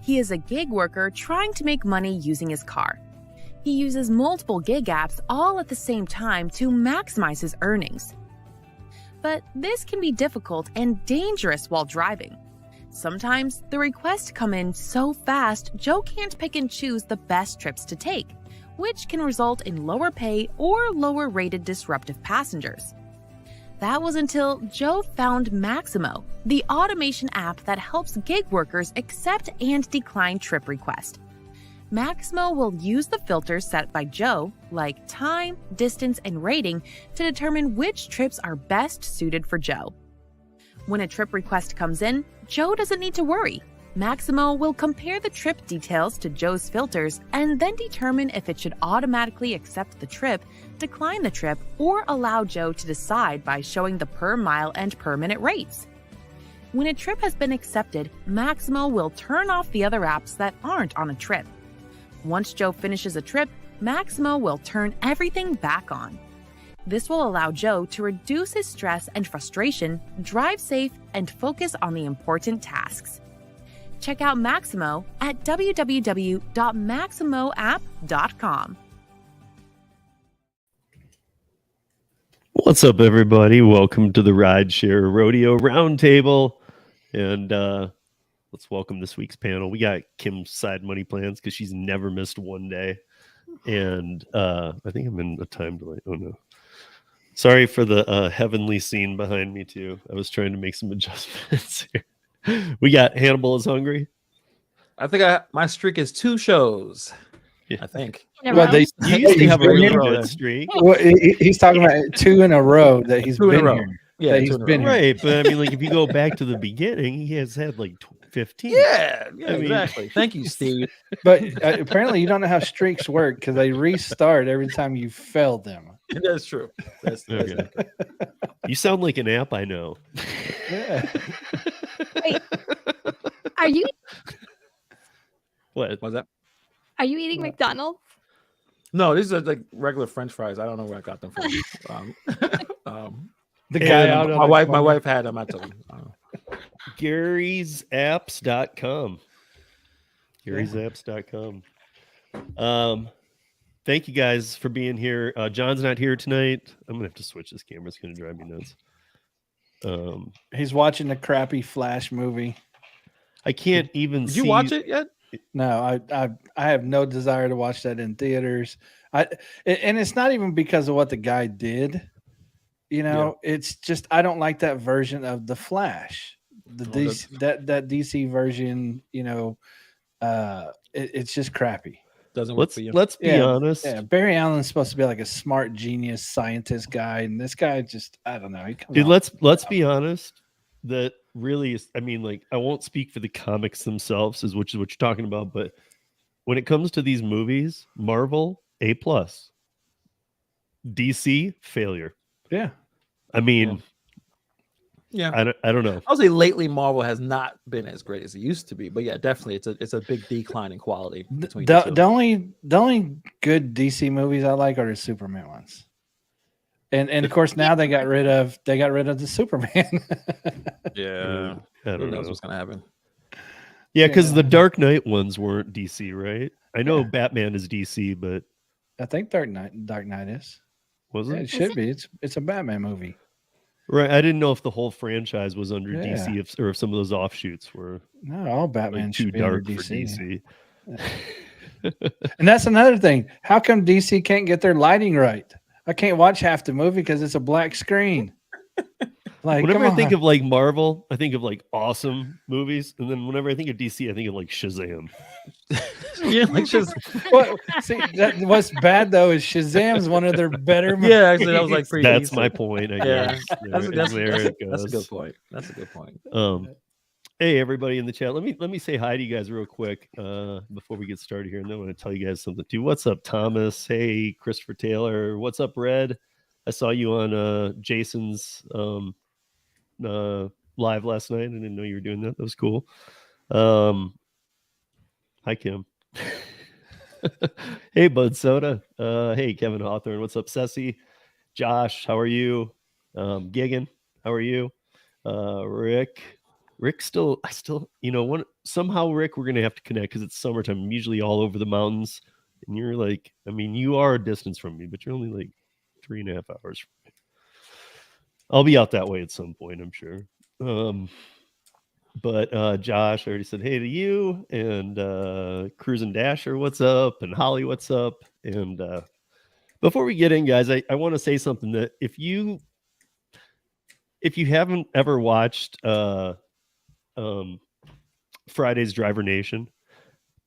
He is a gig worker trying to make money using his car. He uses multiple gig apps all at the same time to maximize his earnings. But this can be difficult and dangerous while driving. Sometimes the requests come in so fast, Joe can't pick and choose the best trips to take, which can result in lower pay or lower rated disruptive passengers. That was until Joe found Maximo, the automation app that helps gig workers accept and decline trip requests. Maximo will use the filters set by Joe, like time, distance, and rating, to determine which trips are best suited for Joe. When a trip request comes in, Joe doesn't need to worry. Maximo will compare the trip details to Joe's filters and then determine if it should automatically accept the trip, decline the trip, or allow Joe to decide by showing the per mile and per minute rates. When a trip has been accepted, Maximo will turn off the other apps that aren't on a trip. Once Joe finishes a trip, Maximo will turn everything back on. This will allow Joe to reduce his stress and frustration, drive safe, and focus on the important tasks. Check out Maximo at www.maximoapp.com. What's up, everybody? Welcome to the RiDESHARE Rodeo Roundtable. And let's welcome this week's panel. We got Kim's side money plans because she's never missed one day. And I think I'm in a time delay. Oh, no. Sorry for the heavenly scene behind me, too. I was trying to make some adjustments here. We got Hannibal is hungry. I think my streak is 2 shows. Yeah. I think. Well, you used to have a really good streak. Well, he's talking about 2 in a row that he's been here. Yeah, he's been here. Right, but I mean, like if you go back to the beginning, he has had like 15. Yeah, exactly. Thank you, Steve. But apparently, you don't know how streaks work because they restart every time you failed them. That's true. That's okay. You sound like an app I know. Yeah. Wait, are you? What was that? Are you eating McDonald's? No, these are like regular French fries. I don't know where I got them from. The guy out my wife had them. I told him. Gary'sApps.com. Gary'sApps.com. Thank you guys for being here. John's not here tonight. I'm gonna have to switch this camera. It's gonna drive me nuts. He's watching a crappy Flash movie. I can't even. Did you watch it yet? No, I have no desire to watch that in theaters. And it's not even because of what the guy did. You know, it's just I don't like that version of the Flash. The DC, that DC version, you know, it's just crappy. Doesn't work for you. Let's be honest. Yeah, Barry Allen's supposed to be like a smart genius scientist guy, and this guy just I don't know. Dude, let's be honest. That really is. I mean, like I won't speak for the comics themselves, which is what you're talking about, but when it comes to these movies, Marvel A+, DC failure. Yeah, I mean. Yeah, I don't know. I'll say lately Marvel has not been as great as it used to be, but yeah, definitely it's a big decline in quality between the only good DC movies I like are the Superman ones, and of course now they got rid of the Superman. Yeah, I don't who know knows what's gonna happen. Yeah, because the Dark Knight ones weren't DC, right? I know Batman is DC, but I think Dark Knight is. Was it? Yeah, it should be. It's a Batman movie. Right, I didn't know if the whole franchise was under DC, or if some of those offshoots were. No, all Batman like too should be dark under for DC. And that's another thing. How come DC can't get their lighting right? I can't watch half the movie because it's a black screen. Like, whenever I think of like Marvel, I think of like awesome movies, and then whenever I think of DC, I think of like Shazam. Yeah, like Well, see, what's bad though is Shazam's one of their better movies. Yeah, actually, that was like pretty. That's my point. I guess. That's a good point. That's a good point. Hey, everybody in the chat. Let me say hi to you guys real quick before we get started here, and then I want to tell you guys something too. What's up, Thomas? Hey, Christopher Taylor. What's up, Red? I saw you on Jason's live last night. I didn't know you were doing that. That was cool. Hi, Kim. Hey, Bud Soda. Hey, Kevin Hawthorne. What's up, Ceci? Josh, how are you? Gigan, how are you? Rick, Rick I still, somehow, Rick, we're going to have to connect because it's summertime. I'm usually all over the mountains. And you're like, I mean, you are a distance from me, but you're only like 3.5 hours from me. I'll be out that way at some point, I'm sure. But Josh, I already said hey to you, and Cruz and Dasher, what's up? And Holly, what's up? And before we get in, guys, I want to say something that if you haven't ever watched Friday's Driver Nation,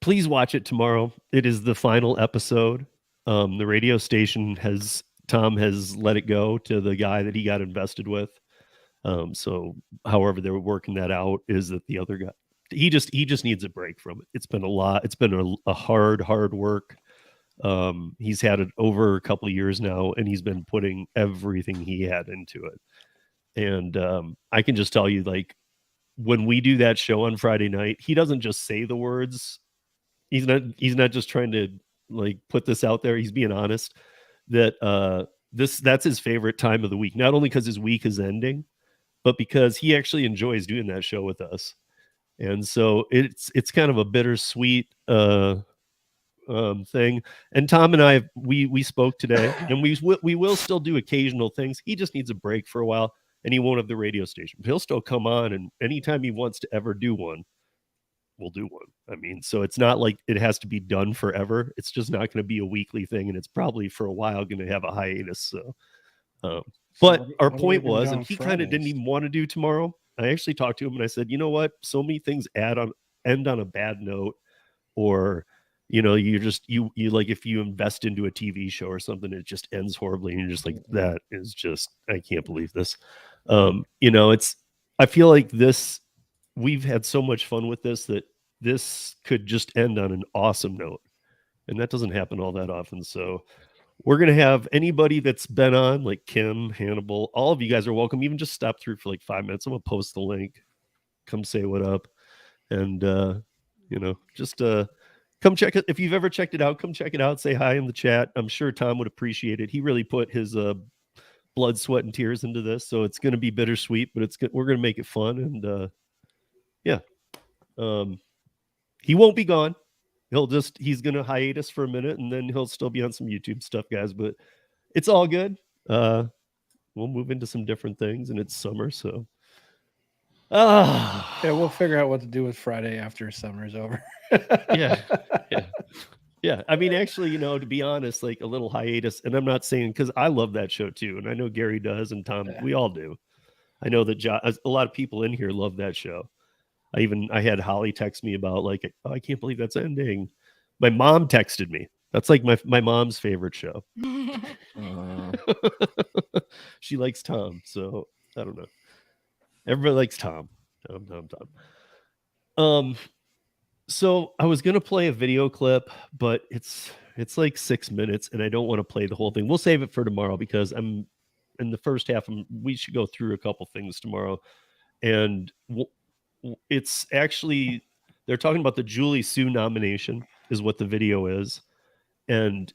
please watch it tomorrow. It is the final episode. The radio station Tom has let it go to the guy that he got invested with. So however they were working that out is that the other guy, he just needs a break from it. It's been a lot. It's been a hard work. He's had it over a couple of years now, and he's been putting everything he had into it. And I can just tell you, like, when we do that show on Friday night, he doesn't just say the words. He's not just trying to like put this out there. He's being honest that that's his favorite time of the week, not only because his week is ending, but because he actually enjoys doing that show with us. And so it's kind of a bittersweet thing. And Tom and I, we spoke today, and we will still do occasional things. He just needs a break for a while, and he won't have the radio station. But he'll still come on, and anytime he wants to ever do one, we'll do one. I mean, so it's not like it has to be done forever. It's just not going to be a weekly thing, and it's probably for a while going to have a hiatus. So, but our point was, and he kind of didn't even want to do tomorrow. I actually talked to him and I said, you know what? So many things end on a bad note, or you like if you invest into a TV show or something, it just ends horribly, and you're just like, that is just, I can't believe this. I feel like this. We've had so much fun with this that this could just end on an awesome note, and that doesn't happen all that often. So we're going to have anybody that's been on, like Kim, Hannibal, all of you guys are welcome. Even just stop through for like 5 minutes. I'm going to post the link. Come say what up. And, just come check it. If you've ever checked it out, come check it out. Say hi in the chat. I'm sure Tom would appreciate it. He really put his blood, sweat, and tears into this. So it's going to be bittersweet, but we're going to make it fun. And he won't be gone. He's going to hiatus for a minute, and then he'll still be on some YouTube stuff, guys, but it's all good. We'll move into some different things, and it's summer. So, yeah, we'll figure out what to do with Friday after summer's over. yeah. I mean, actually, to be honest, like a little hiatus, and I'm not saying, because I love that show too. And I know Gary does, and Tom, we all do. I know that a lot of people in here love that show. I had Holly text me about like, oh, I can't believe that's ending. My mom texted me. That's like my mom's favorite show. She likes Tom, so I don't know. Everybody likes Tom. Tom. So I was gonna play a video clip, but it's like 6 minutes, and I don't want to play the whole thing. We'll save it for tomorrow because I'm in the first half. We should go through a couple things tomorrow, and it's actually, they're talking about the Julie Sue nomination is what the video is. And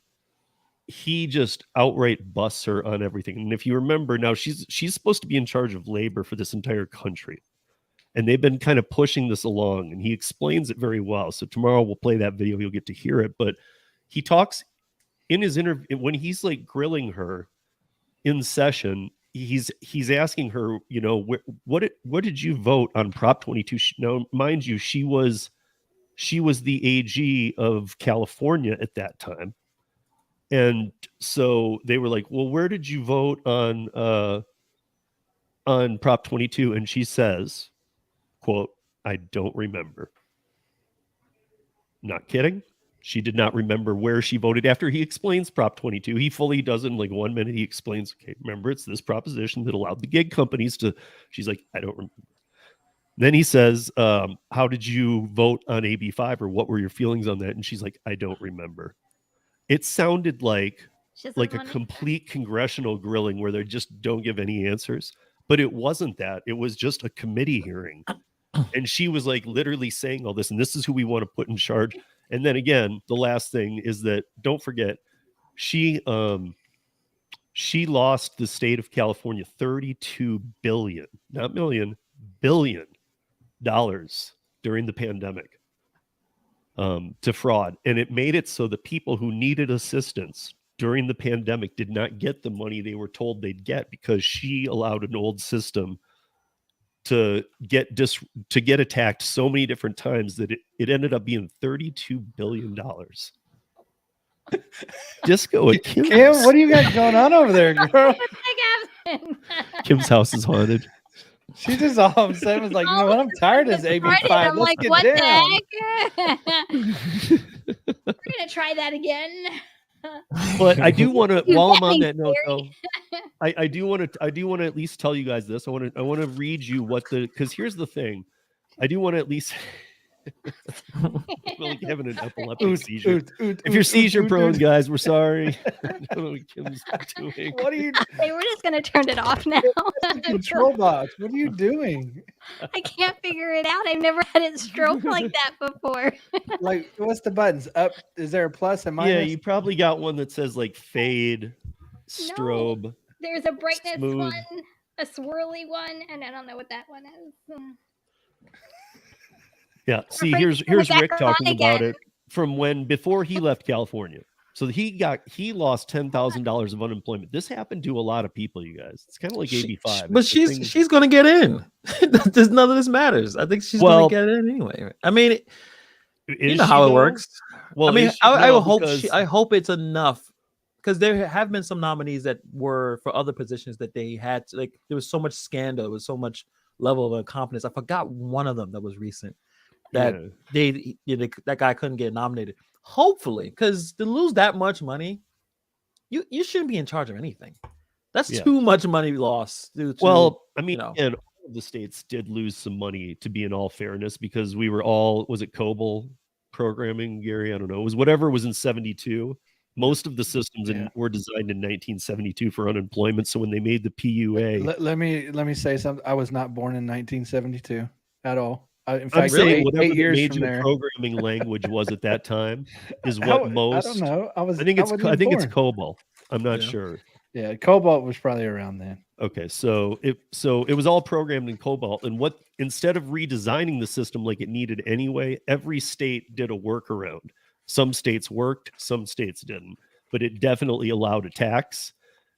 he just outright busts her on everything. And if you remember now, she's supposed to be in charge of labor for this entire country. And they've been kind of pushing this along, and he explains it very well. So tomorrow we'll play that video. You'll get to hear it. But he talks in his interview, when he's like grilling her in session, he's asking her, what did you vote on Prop 22? Now, mind you, she was the AG of California at that time, and so they were like, well, where did you vote on Prop 22? And she says, quote, I don't remember. Not kidding. She did not remember where she voted after he explains Prop 22. He fully does in like 1 minute. He explains, okay, remember, it's this proposition that allowed the gig companies to, she's like, I don't remember. Then he says, how did you vote on AB5, or what were your feelings on that? And she's like, I don't remember. It sounded like a complete congressional grilling where they just don't give any answers. But it wasn't that. It was just a committee hearing. And she was like literally saying all this, and this is who we want to put in charge. And then again, the last thing is that, don't forget, she lost the state of California $32 billion, not million, billion during the pandemic to fraud. And it made it so the people who needed assistance during the pandemic did not get the money they were told they'd get, because she allowed an old system to get attacked so many different times that it ended up being $32 billion. Disco at Kim's. Kim, what do you got going on over there, girl? Kim's house is haunted. She just all of a sudden was like, you know what? I'm tired of this AB5. I'm Let's like, get what down. the heck? We're gonna try that again. But I do want to, You while I'm get on me, that note, though, I do want to at least tell you guys this. I want to read you because here's the thing. I do want to at least like having an epileptic seizure. If you're seizure prone, guys, we're sorry. I don't know what Kim's doing. What are you Hey, we're just gonna turn it off now. control box? What are you doing? I can't figure it out. I've never had it stroke like that before. Like, what's the buttons? Up? Is there a plus and minus? Yeah, you probably got one that says like fade, strobe. There's a brightness Smooth. one, a swirly one, and I don't know what that one is. Yeah. See, afraid here's it's gonna Rick back talking on about again. it from before he left California. So he lost $10,000 of unemployment. This happened to a lot of people, you guys. It's kind of like AB5. But she's gonna get in. There's none of this matters. I think she's gonna get in anyway. I mean, you know how it works. Well, I mean, is she? I No, hope because- I hope it's enough, because there have been some nominees that were for other positions that they had to, like, there was so much scandal, there was so much level of incompetence. I forgot one of them that was recent that that guy couldn't get nominated. Hopefully, because to lose that much money, you shouldn't be in charge of anything. That's too much money lost. Well, I mean, you know. and all of the states did lose some money, to be in all fairness, because we were all, was it COBOL programming, Gary? I don't know. It was whatever was in 72. Most of the systems were designed in 1972 for unemployment. So when they made the PUA, Let me say something. I was not born in 1972 at all. In I'm fact, saying whatever 8 the years from major there. programming language was at that time is what most. I don't know. I think it's born. COBOL. I'm not sure. Yeah, Cobalt was probably around then. Okay, so it was all programmed in COBOL, and instead of redesigning the system like it needed anyway, every state did a workaround. Some states worked, some states didn't, but it definitely allowed attacks.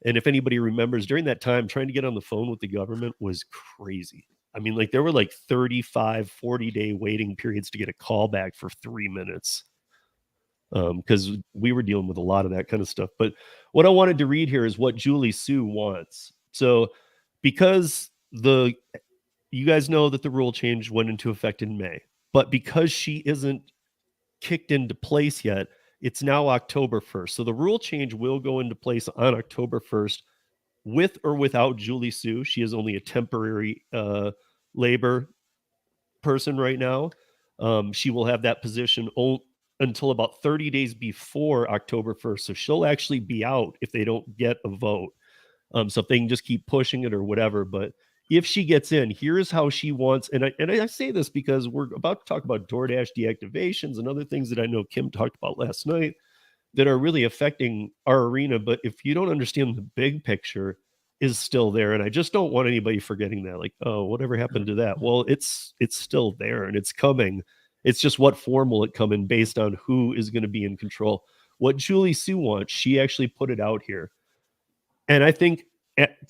And if anybody remembers, during that time, trying to get on the phone with the government was crazy. I mean, like, there were like 35, 40-day waiting periods to get a call back for 3 minutes. Because we were dealing with a lot of that kind of stuff. But what I wanted to read here is what Julie Sue wants. So because you guys know that the rule change went into effect in May, but because she isn't kicked into place yet, it's now October 1st. So the rule change will go into place on October 1st with or without Julie Sue. She is only a temporary labor person right now. She will have that position until about 30 days before October 1st. So she'll actually be out if they don't get a vote. So if they can just keep pushing it or whatever. But if she gets in, here's how she wants. And I say this because we're about to talk about DoorDash deactivations and other things that I know Kim talked about last night that are really affecting our arena. But if you don't understand the big picture is still there. And I just don't want anybody forgetting that, like, oh, whatever happened to that? Well, it's still there and it's coming. It's just what form will it come in based on who is going to be in control. What Julie Sue wants, she actually put it out here. And I think,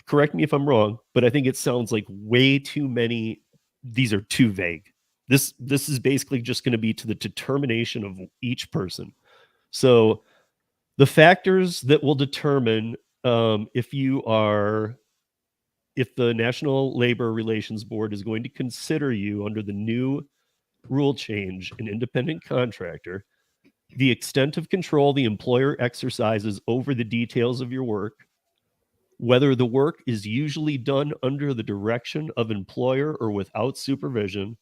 correct me if I'm wrong, but I think it sounds like way too many. These are too vague. This is basically just going to be to the determination of each person. So the factors that will determine if the National Labor Relations Board is going to consider you under the new rule change an independent contractor, the extent of control the employer exercises over the details of your work, whether the work is usually done under the direction of employer or without supervision,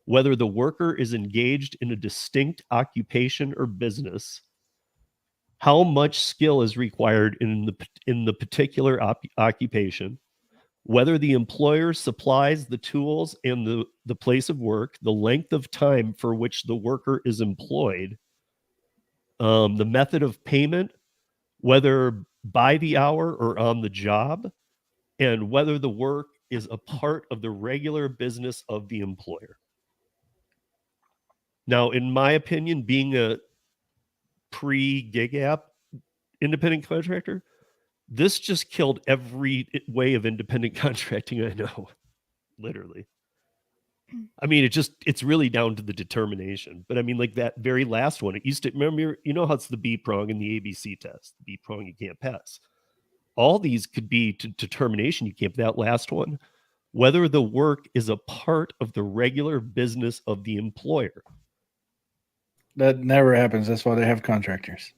whether the worker is engaged in a distinct occupation or business, how much skill is required in the particular occupation, whether the employer supplies the tools and the place of work, the length of time for which the worker is employed, the method of payment, whether by the hour or on the job, and whether the work is a part of the regular business of the employer. Now, in my opinion, being a pre-gig app independent contractor, this just killed every way of independent contracting I know, literally. I mean, it's really down to the determination. But I mean, like that very last one, it used to, remember, you know how it's the B prong and the ABC test. The B prong you can't pass. All these could be to determination. You can't, that last one, whether the work is a part of the regular business of the employer. That never happens. That's why they have contractors.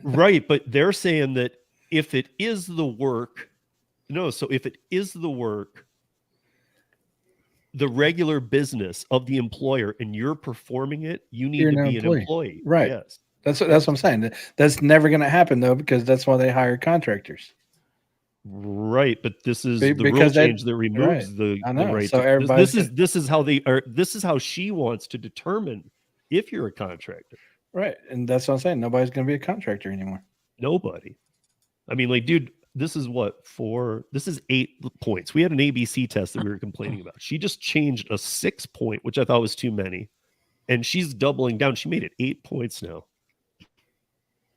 Right, but they're saying that if it is the work, so if it is the work, the regular business of the employer, and you're performing it, you need to be an employee. Right. Yes. That's what I'm saying. That's never going to happen, though, because that's why they hire contractors. Right, but this is the rule change that removes the right. So this is how they are. This is how she wants to determine if you're a contractor. Right, and that's what I'm saying. Nobody's going to be a contractor anymore. Nobody. I mean, like, dude, this is what, 4? This is 8 points. We had an ABC test that we were complaining about. She just changed a 6 point, which I thought was too many, and she's doubling down. She made it 8 points now.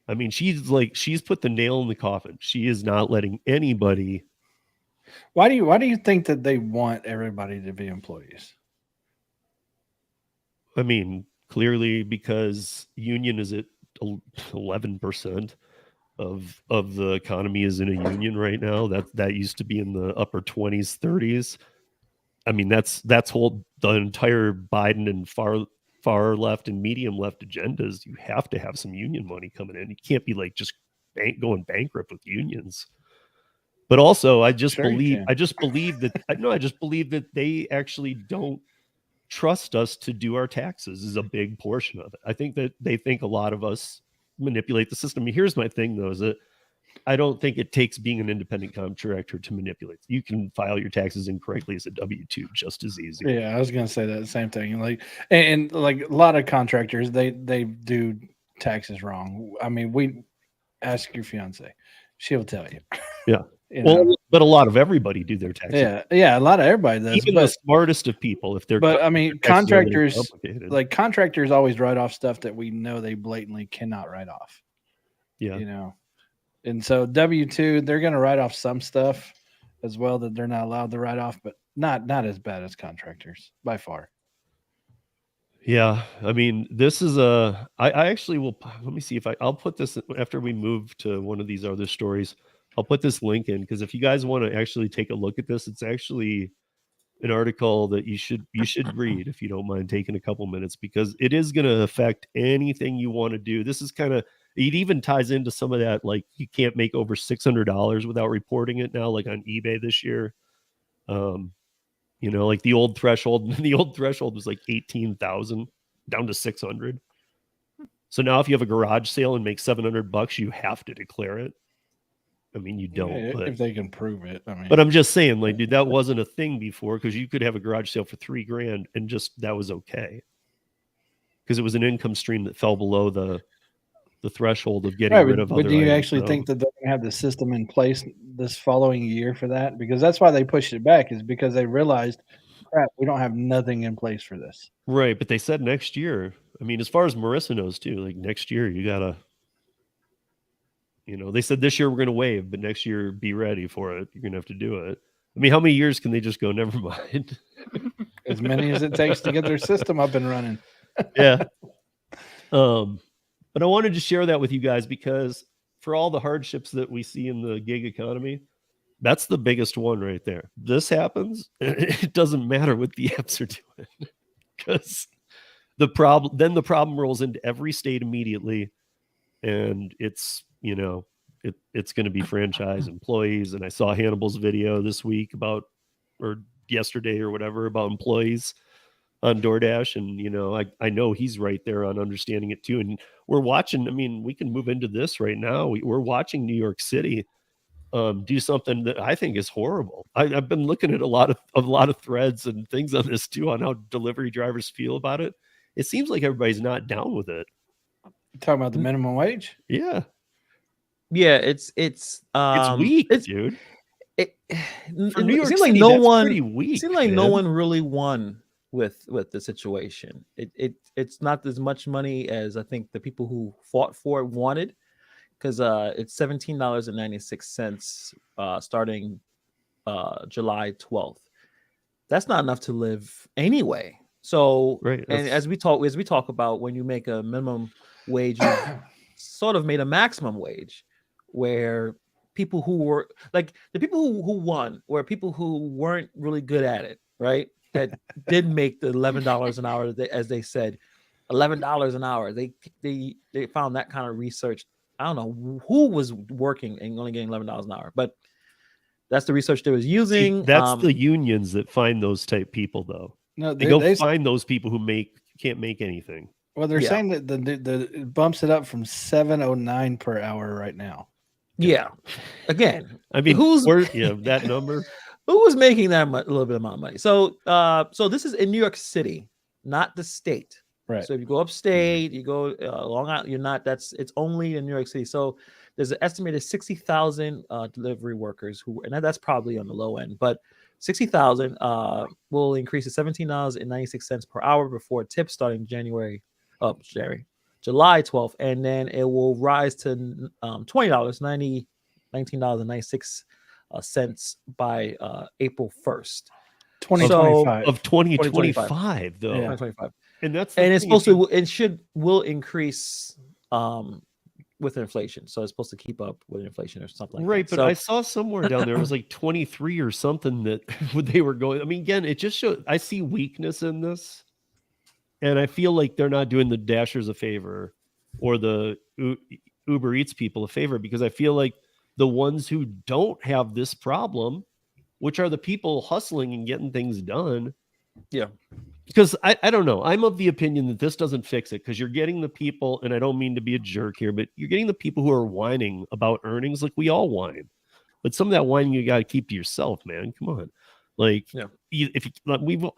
I mean, she's put the nail in the coffin. She is not letting anybody. Why do you think that they want everybody to be employees? I mean, clearly because union is at 11% of the economy is in a union right now. That used to be in the upper 20s, 30s. I mean, that's the entire Biden and far left and medium left agendas. You have to have some union money coming in. You can't be like just going bankrupt with unions. But also, I just believe that they actually don't trust us to do our taxes is a big portion of it. I think that they think a lot of us manipulate the system. Here's my thing, though, is that I don't think it takes being an independent contractor to manipulate. You can file your taxes incorrectly as a W-2 just as easy. Yeah, I was going to say that same thing. Like, and like a lot of contractors, they do taxes wrong. I mean, we ask your fiance, she'll tell you. Yeah. But a lot of everybody do their taxes. Yeah, a lot of everybody does. Even the smartest of people, if they're. But I mean, contractors always write off stuff that we know they blatantly cannot write off. Yeah. And so W-2, they're going to write off some stuff as well that they're not allowed to write off, but not as bad as contractors by far. Yeah, I mean, this is I actually will. Let me see if I'll put this after we move to one of these other stories. I'll put this link in because if you guys want to actually take a look at this, it's actually an article that you should read if you don't mind taking a couple minutes, because it is going to affect anything you want to do. This is kind of, it even ties into some of that, like you can't make over $600 without reporting it now, like on eBay this year. Like the old threshold was like 18,000 down to 600. So now if you have a garage sale and make $700, you have to declare it. I mean, you don't, but if they can prove it. I mean, but I'm just saying, like, dude, that wasn't a thing before, because you could have a garage sale for $3,000 and just that was okay, because it was an income stream that fell below the threshold of getting rid of. But do you actually think that they're going to have the system in place this following year for that? Because that's why they pushed it back, is because they realized, crap, we don't have nothing in place for this. Right, but they said next year. I mean, as far as Marissa knows too, like next year you gotta. They said this year we're going to waive, but next year be ready for it. You're going to have to do it. I mean, how many years can they just go, never mind? As many as it takes to get their system up and running. Yeah. But I wanted to share that with you guys because for all the hardships that we see in the gig economy, that's the biggest one right there. This happens, it doesn't matter what the apps are doing, because the problem rolls into every state immediately, and it's it's going to be franchise employees. And I saw Hannibal's video this week or yesterday or whatever, about employees on DoorDash. And, I know he's right there on understanding it too. And we're watching, I mean, we can move into this right now. We're watching New York City do something that I think is horrible. I've been looking at a lot of threads and things on this too, on how delivery drivers feel about it. It seems like everybody's not down with it. Talking about the minimum wage? Yeah. Yeah, it's It's weak, dude. it For New York seems like City, no that's one pretty weak. seems like no man. one really won with the situation. It's not as much money as I think the people who fought for it wanted, because it's $17.96 starting July 12th. That's not enough to live anyway. So, Right. and as we talk about, when you make a minimum wage, you sort of made a maximum wage, where people who were like the people who won were people who weren't really good at it, right? That did make the $11 an hour, as they said, $11 an hour. They found that kind of research. I don't know who was working and only getting $11 an hour, but that's the research they was See, using. that's the unions that find those type people, though. No, They go find those people who can't make anything. well, they're Yeah. saying that the it bumps it up from $7.09 per hour right now. Yeah. Again, I mean, who's that number? who was making that a little bit amount of money? So, so this is in New York City, not the state. Right. So if you go upstate, you go Long Island, you're not. It's only in New York City. So there's an estimated 60,000 delivery workers who, and that's probably on the low end, but 60,000 will increase to $17.96 per hour before tips starting July 12th, and then it will rise to $19.96 by April 1st. 2025. Of 2025, though. Yeah. 2025. And that's And it's supposed to, will increase with inflation. So it's supposed to keep up with inflation or something like right. that. But So, I saw somewhere down there, it was like 23 or something that they were going. I mean, again, it just shows, I see weakness in this. And I feel like they're not doing the Dashers a favor or the Uber Eats people a favor, because I feel like the ones who don't have this problem, which are the people hustling and getting things done. Yeah. Because I don't know. I'm of the opinion that this doesn't fix it, because you're getting the people, and I don't mean to be a jerk here, but you're getting the people who are whining about earnings like we all whine. But some of that whining you got to keep to yourself, man. Come on. Like, Yeah.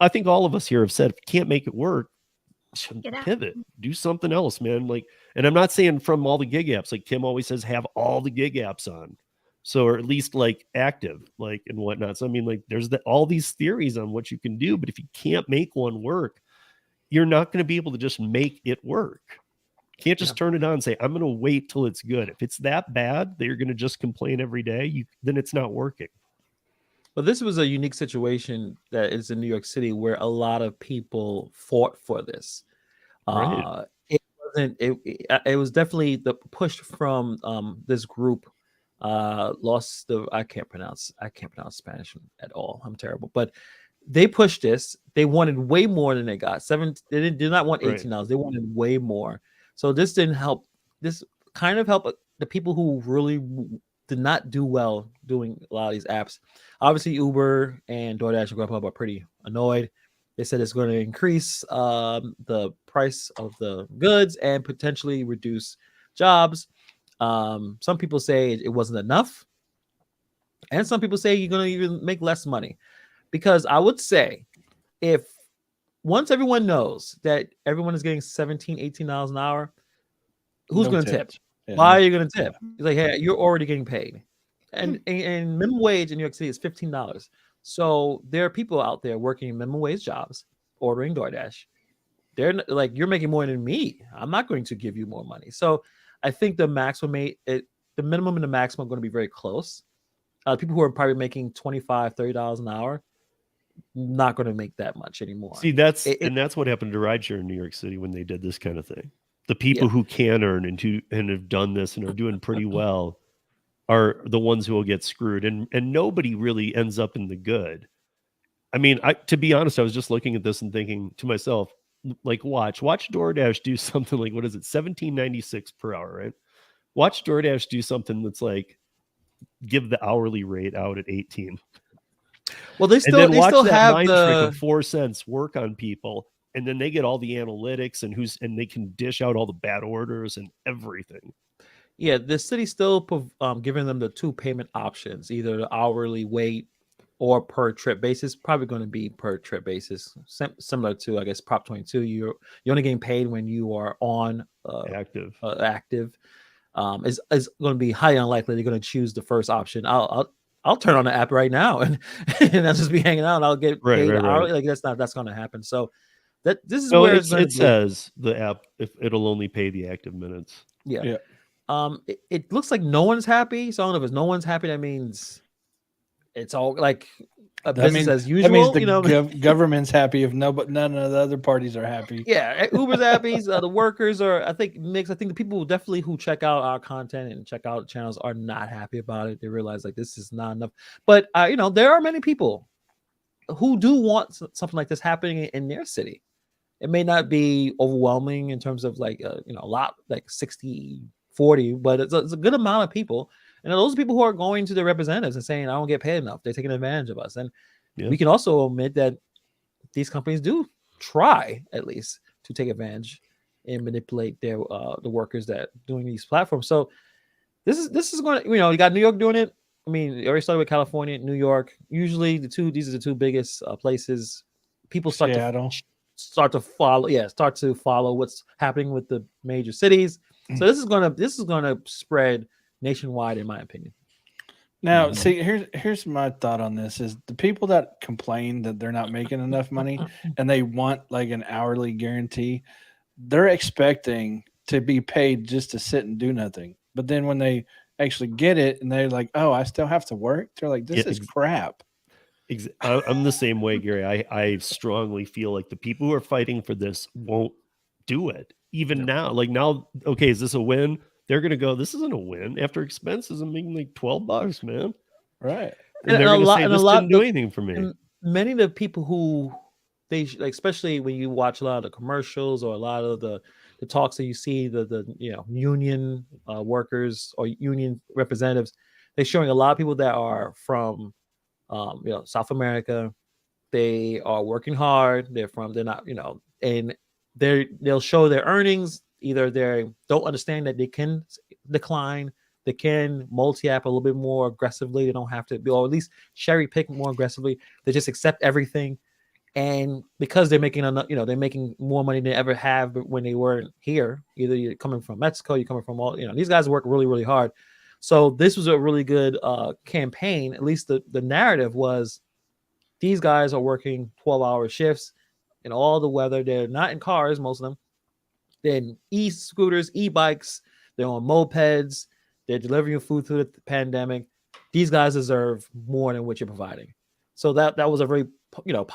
I think all of us here have said, if you can't make it work, Get out. pivot, do something else, man. Like, and I'm not saying from all the gig apps, like Kim always says, have all the gig apps on. So, or at least like active, like, and whatnot. So, I mean, like, there's all these theories on what you can do, but if you can't make one work, you're not going to be able to just make it work. You can't just turn it on and say, I'm going to wait till it's good. If it's that bad that you're going to just complain every day, then it's not working. But this was a unique situation that is in New York City, where a lot of people fought for this. Right. It was definitely the push from this group. I can't pronounce Spanish at all. I'm terrible. But they pushed this. They wanted way more than they got. They did not want $18. They wanted way more. So this didn't help. This kind of helped the people who really did not do well doing a lot of these apps. Obviously, Uber and DoorDash and Grubhub are pretty annoyed. They said it's going to increase the price of the goods and potentially reduce jobs. Some people say it wasn't enough, and some people say you're going to even make less money. Because I would say, if once everyone knows that everyone is getting $17, $18 an hour, who's going to tip? Yeah. Why are you going to tip? It's like, hey, you're already getting paid. And minimum wage in New York City is $15. So there are people out there working minimum wage jobs, ordering DoorDash. They're like, you're making more than me. I'm not going to give you more money. So I think the minimum and the maximum are going to be very close. People who are probably making $25, $30 an hour, not going to make that much anymore. See, that's what happened to RiDESHARE in New York City when they did this kind of thing. The people who can earn and have done this and are doing pretty well are the ones who will get screwed, and nobody really ends up in the good. I mean, to be honest, I was just looking at this and thinking to myself, like, watch DoorDash do something like, what is it, $17.96 per hour, right? Watch DoorDash do something that's like, give the hourly rate out at 18. Well, they still have mind the trick of 4 cents work on people, and then they get all the analytics and they can dish out all the bad orders and everything. Yeah, the city's still giving them the 2 payment options, either the hourly rate or per trip basis. Probably going to be per trip basis, similar to, I guess, Prop 22. You're only getting paid when you are on active. Is going to be highly unlikely they're going to choose the first option. I'll turn on the app right now and I'll just be hanging out and I'll get Right, paid right, right. hourly. Like that's going to happen. So this is No, where it's going it says the app if it'll only pay the active minutes. Yeah. It looks like no one's happy. So I don't know if it's no one's happy. That means it's all like a business as usual. That means the you know, government's happy if none of the other parties are happy. yeah, Uber's happy. The workers are. I think mixed. I think the people definitely who check out our content and check out channels are not happy about it. They realize like this is not enough. But you know, there are many people who do want something like this happening in their city. It may not be overwhelming in terms of like you know, a lot like 60-40, but it's a good amount of people. And those people who are going to their representatives and saying, I don't get paid enough. They're taking advantage of us. And we can also admit that these companies do try at least to take advantage and manipulate their the workers that doing these platforms. So this is going to, you know, you got New York doing it. I mean, it already started with California, New York. Usually these are the two biggest places. People start to follow what's happening with the major cities. So this is gonna spread nationwide, in my opinion. Now, see, here's my thought on this: is the people that complain that they're not making enough money and they want like an hourly guarantee, they're expecting to be paid just to sit and do nothing. But then when they actually get it and they're like, "Oh, I still have to work," they're like, "This is crap." I'm the same way, Gary. I strongly feel like the people who are fighting for this won't do it. Even now, like now, okay, is this a win? They're going to go, this isn't a win. After expenses, I'm making like $12, man. Right. And they're going to say, this didn't do anything for me. Many of the people who they like, especially when you watch a lot of the commercials or a lot of the talks that you see, the you know, union workers or union representatives, they're showing a lot of people that are from you know, South America. They are working hard. They're not, you know, and they'll show their earnings. Either they don't understand that they can decline, they can multi-app a little bit more aggressively. They don't have to, or at least cherry pick more aggressively. They just accept everything, and because they're making enough, you know, they're making more money than they ever have when they weren't here. Either you're coming from Mexico, you're coming from all, you know, these guys work really, really hard. So this was a really good campaign. At least the narrative was these guys are working 12-hour shifts in all the weather. They're not in cars, most of them. They're in e-scooters, e-bikes. They're on mopeds. They're delivering food through the pandemic. These guys deserve more than what you're providing. So that was a very, you know,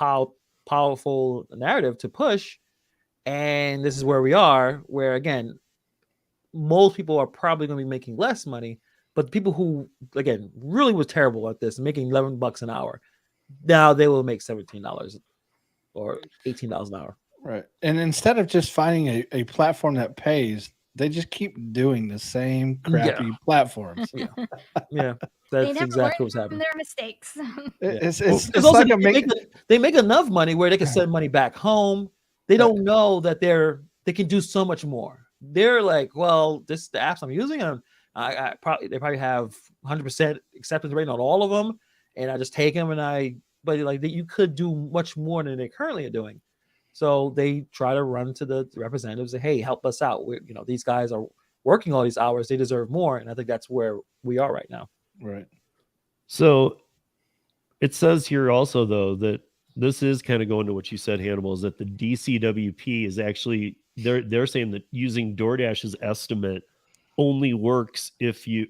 powerful narrative to push. And this is where we are, where again, most people are probably going to be making less money, but the people who, again, really was terrible at this, making $11 an hour, now they will make $17 or $18 an hour. Right. And instead of just finding a platform that pays, they just keep doing the same crappy platforms. Yeah. That's exactly what's happening. Their mistakes. It's also like they make enough money where they can send money back home. They don't know that they can do so much more. They're like, well, the apps I'm using, they probably have 100% acceptance rate on all of them, and I just take them but like you could do much more than they currently are doing. So they try to run to the representatives and say, hey, help us out. You know, these guys are working all these hours. They deserve more. And I think that's where we are right now. Right. So it says here also, though, that this is kind of going to what you said, Hannibal, is that the DCWP is actually, they're saying that using DoorDash's estimate only works if you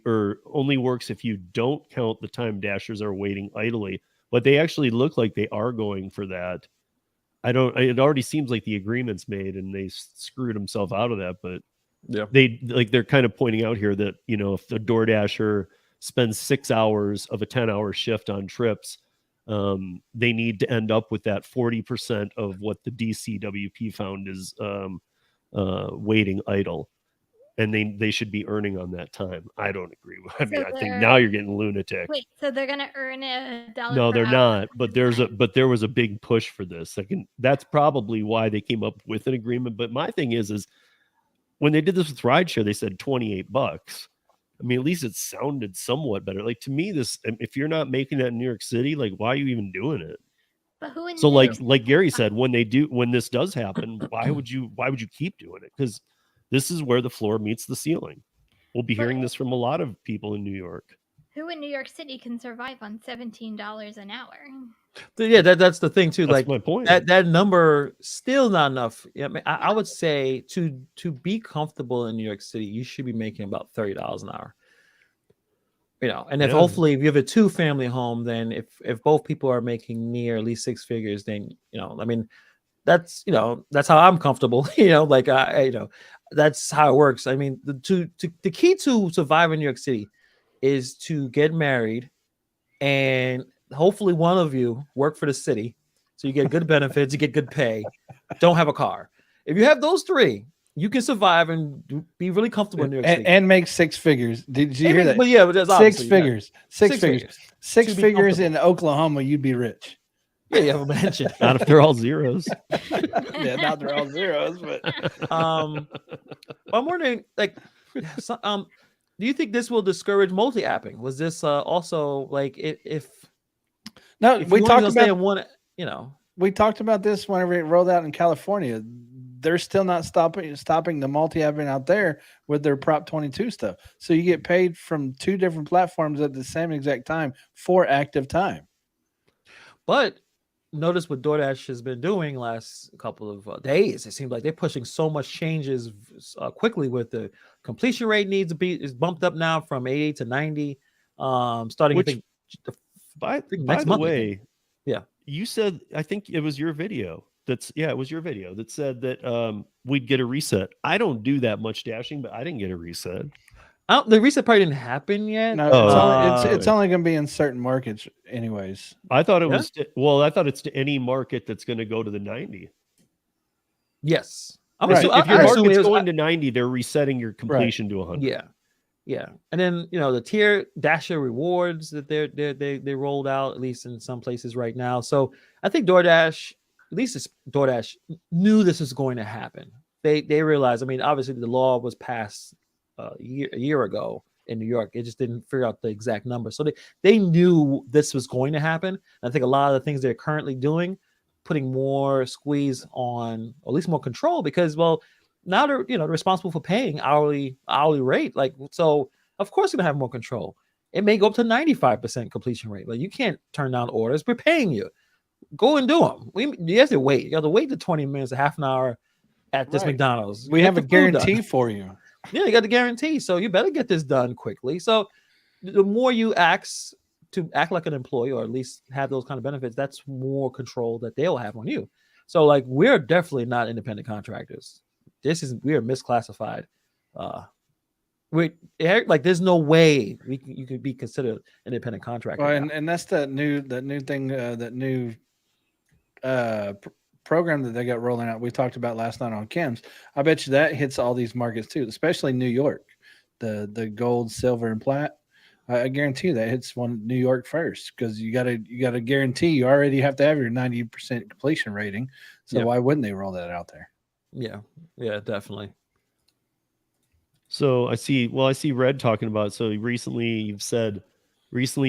don't count the time Dashers are waiting idly. But they actually look like they are going for that. It already seems like the agreement's made and they screwed themselves out of that, but they're kind of pointing out here that, you know, if the DoorDasher spends 6 hours of a 10-hour shift on trips, they need to end up with that 40% of what the DCWP found is waiting idle. And they should be earning on that time. I don't agree. I think now you're getting lunatic. Wait, so they're gonna earn $1? No, they're not. But there was a big push for this. That's probably why they came up with an agreement. But my thing is when they did this with RiDESHARE, they said $28. I mean, at least it sounded somewhat better. Like to me, if you're not making that in New York City, like why are you even doing it? But who? So like Gary said, when this does happen, why would you keep doing it? Because this is where the floor meets the ceiling. We'll be hearing this from a lot of people in New York. Who in New York City can survive on $17 an hour? Yeah, that's the thing too. That's Like my point. that number still not enough. Yeah, I mean, I would say to be comfortable in New York City, you should be making about $30 an hour. And if Yeah. hopefully if you have a 2-family home, then if both people are making near at least 6 figures, then I mean, that's that's how I'm comfortable. Like that's how it works. I mean, the key to surviving in New York City is to get married, and hopefully one of you work for the city, so you get good benefits, you get good pay, don't have a car. If you have those 3, you can survive and be really comfortable in New York City and make 6 figures. Did you hear that? But yeah, but that's 6 obviously, figures. 6 figures. 6 To be figures in comfortable. Oklahoma, you'd be rich. Yeah, you have a mansion. Not if they're all zeros. Yeah, not they're all zeros, but I'm wondering, like, do you think this will discourage multi-apping? Was this also like if no, if we you talked only stay about in one, we talked about this whenever it rolled out in California. They're still not stopping the multi-apping out there with their Prop 22 stuff. So you get paid from 2 different platforms at the same exact time for active time. But notice what DoorDash has been doing last couple of days. It seems like they're pushing so much changes quickly. With the completion rate is bumped up now from 80 to 90. Starting Which, I think by next the month. way, yeah, you said, I think it was your video. It was your video that said that we'd get a reset. I don't do that much dashing, but I didn't get a reset. The reset probably didn't happen yet. No, it's only going to be in certain markets, anyways. I thought it was. Well, I thought it's to any market that's going to go to the 90. Yes, If your market's going to 90, they're resetting your completion to 100. Yeah, and then the tier DoorDash rewards that they rolled out, at least in some places right now. So I think DoorDash, at least DoorDash, knew this was going to happen. They realized. I mean, obviously the law was passed a year ago in New York. It just didn't figure out the exact number. So they knew this was going to happen. And I think a lot of the things they're currently doing, putting more squeeze on, or at least more control, because now they're they're responsible for paying hourly rate. Like, so of course they're gonna have more control. It may go up to 95% completion rate. Like, you can't turn down orders. We're paying you. Go and do them. You have to wait. You have to wait the 20 minutes, a half an hour at this McDonald's. We have a guarantee for you. Yeah, you got the guarantee. So you better get this done quickly. So the more you act like an employee, or at least have those kind of benefits, that's more control that they'll have on you. So like, we're definitely not independent contractors. We are misclassified. There's no way you could be considered an independent contractor. Well, and that's that new thing, that new program that they got rolling out. We talked about last night on Kim's. I bet you that hits all these markets too, especially New York. The gold, silver, and plat. I guarantee you that hits New York first, because you got to guarantee you already have to have your 90% completion rating. So why wouldn't they roll that out there? Yeah, definitely. So I see Red talking about, so recently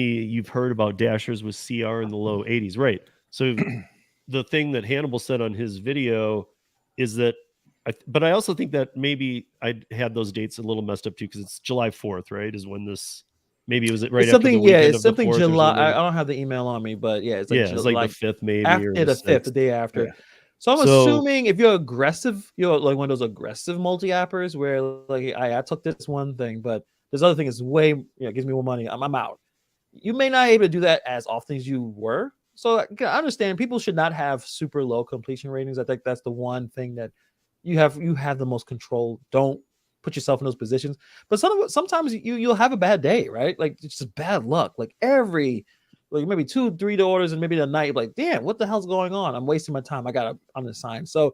you've heard about dashers with CR in the low 80s, right? So the thing that Hannibal said on his video is that, but I also think that maybe I had those dates a little messed up too, because it's July 4th, right? Is when this, maybe it was right after the weekend it's of the something 4th July. I don't have the email on me, but it's like it's like the 5th maybe, after or the 5th, the day after. Yeah. So I'm assuming if you're aggressive, you're like one of those aggressive multi-appers where like, I took this one thing, but this other thing is way, gives me more money. I'm out. You may not be able to do that as often as you were. So I understand people should not have super low completion ratings. I think that's the one thing that you have the most control. Don't put yourself in those positions. But sometimes you'll have a bad day, right? Like, it's just bad luck. Like maybe 2-3 orders, and maybe the night, like, damn, what the hell's going on? I'm wasting my time. I got to unassign. So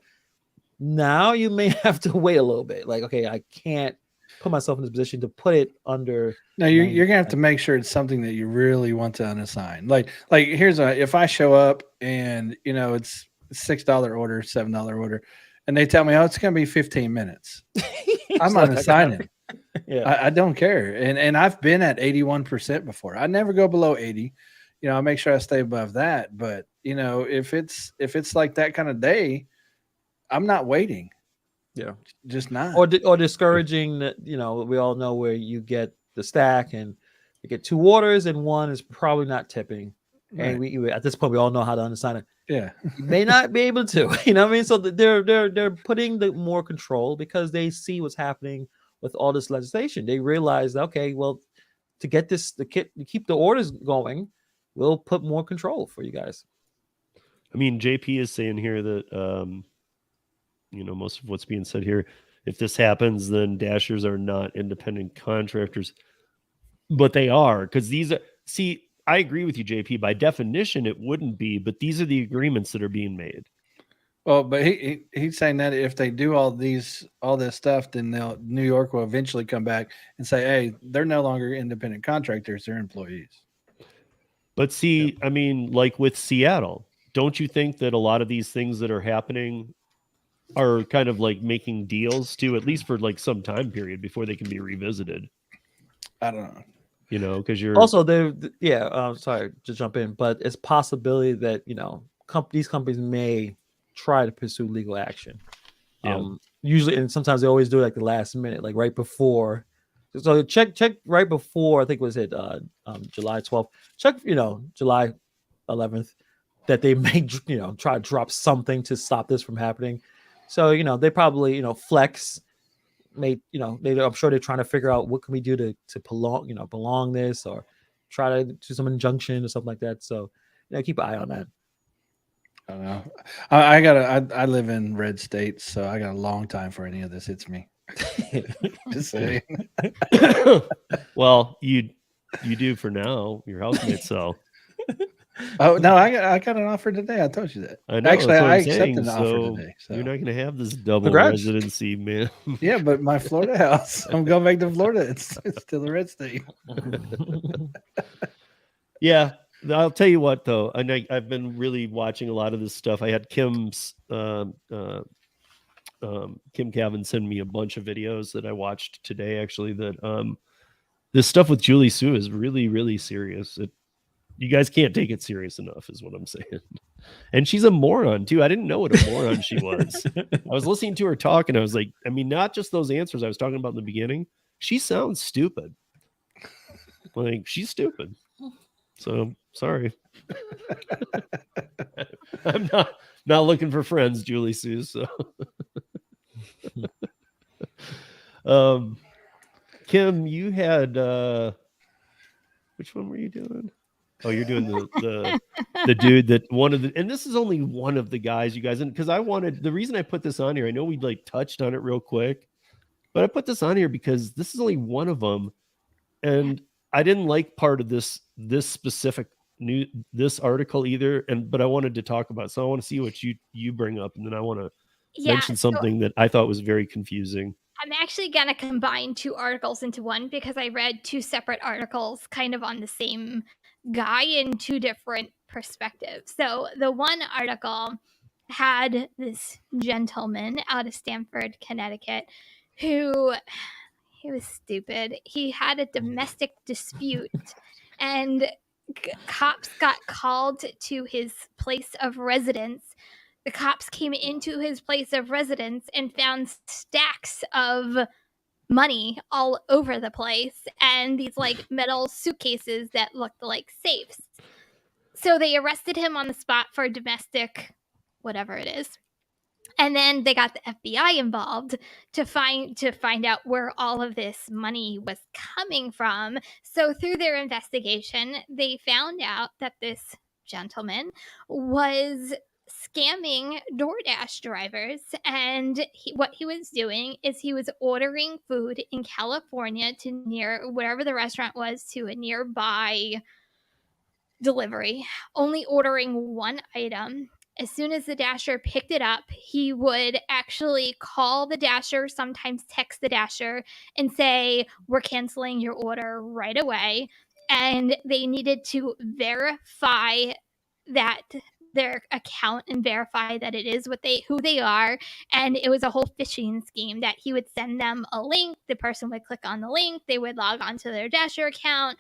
now you may have to wait a little bit. Like, okay, I can't put myself in this position to put it under. No, you're gonna have to make sure it's something that you really want to unassign. Like if I show up and it's $6 order, $7 order, and they tell me, oh, it's gonna be 15 minutes. I'm unassigning. I don't care. And I've been at 81% before. I never go below 80. I make sure I stay above that. But if it's like that kind of day, I'm not waiting. Yeah, just not. Or discouraging that. We all know where you get the stack, and They get 2 orders and one is probably not tipping. Right. And we at this point we all know how to understand it. Yeah. You may not be able to, you know what I mean? So they're putting the more control because they see what's happening with all this legislation. They realize, okay, well, to get this to keep the orders going, we'll put more control for you guys. I mean, JP is saying here that most of what's being said here, if this happens, then dashers are not independent contractors, but they are, because these are. See, I agree with you, JP. By definition, it wouldn't be, but these are the agreements that are being made. Well, but he's saying that if they do all this stuff, then New York will eventually come back and say, hey, they're no longer independent contractors, they're employees. But see, I mean, like with Seattle, don't you think that a lot of these things that are happening are kind of like making deals to, at least for like some time period before they can be revisited? I don't know. Because you're Also sorry to jump in, but it's possibility that these companies may try to pursue legal action. Yeah. Usually, and sometimes they always do it like the last minute, like right before. So check right before, I think was it July 12th. Check July 11th that they may try to drop something to stop this from happening. So they probably flex. I'm sure they're trying to figure out what can we do to belong this, or try to do some injunction or something like that. So keep an eye on that. I don't know. I live in red states, so I got a long time for any of this hits me. Just saying. Well, you do for now. Your housemate, so. Oh no, I got an offer today. I told you that. I know, Actually, I accepted saying, an offer today. So. You're not going to have this double Congrats. residency, man. Yeah, but my Florida house, I'm going back to Florida. It's still a red state. Yeah, I'll tell you what, though. I've been really watching a lot of this stuff. I had Kim Cavan send me a bunch of videos that I watched today, actually, that this stuff with Julie Sue is really, really serious. You guys can't take it serious enough, is what I'm saying. And she's a moron, too. I didn't know what a moron she was. I was listening to her talk, and I was like, I mean, not just those answers I was talking about in the beginning. She sounds stupid. Like, she's stupid. So, sorry. I'm not looking for friends, Julie Sue. So, Kim, you had which one were you doing? Oh, you're doing the dude that and this is only one of the guys, you guys, and because the reason I put this on here, I know we like touched on it real quick, but I put this on here because this is only one of them, and I didn't like part of this specific this article either, but I wanted to talk about it, so I want to see what you bring up, and then I want to mention something that I thought was very confusing. I'm actually going to combine 2 articles into one because I read 2 separate articles kind of on the same guy in 2 different perspectives. So the one article had this gentleman out of Stamford, Connecticut, who he was stupid. He had a domestic dispute and cops got called to his place of residence. The cops came into his place of residence and found stacks of money all over the place and these like metal suitcases that looked like safes. So they arrested him on the spot for domestic whatever it is. And then they got the FBI involved to find out where all of this money was coming from. So through their investigation, they found out that this gentleman was scamming DoorDash drivers, and what he was doing is he was ordering food in California to near wherever the restaurant was to a nearby delivery, only ordering one item. As soon as the dasher picked it up, he would actually call the dasher, sometimes text the dasher and say, we're canceling your order right away. And they needed to verify that their account and verify that it is who they are. And it was a whole phishing scheme that he would send them a link. The person would click on the link. They would log onto their dasher account.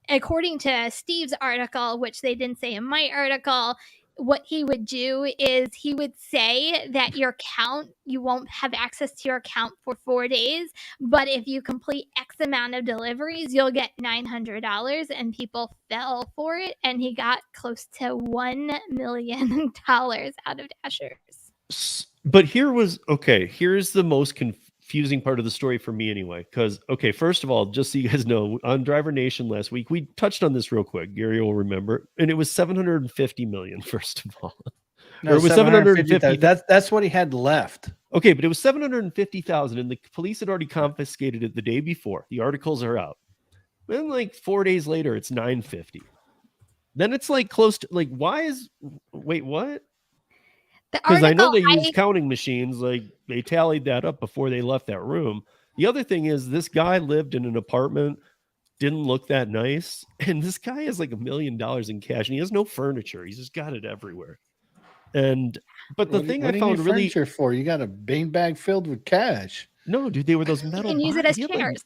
According to Steve's article, which they didn't say in my article, what he would do is he would say that you won't have access to your account for 4 days, but if you complete X amount of deliveries, you'll get $900, and people fell for it, and he got close to $1 million out of Dashers. But here's the most confusing part of the story for me anyway. Because, okay, first of all, just so you guys know, on Driver Nation last week, we touched on this real quick. Gary will remember. And it was 750 million, first of all. No, Or it was 750. That's what he had left. Okay, but it was 750,000, and the police had already confiscated it the day before. The articles are out. Then, like 4 days later, it's 950. Then it's like close to like, wait, what? Because I know they use counting machines. Like they tallied that up before they left that room. The other thing is this guy lived in an apartment, didn't look that nice. And this guy has like $1 million in cash and he has no furniture. He's just got it everywhere. But the thing I found really furniture for, you got a beanbag filled with cash. No, dude, they were those metal. You can use it as chairs.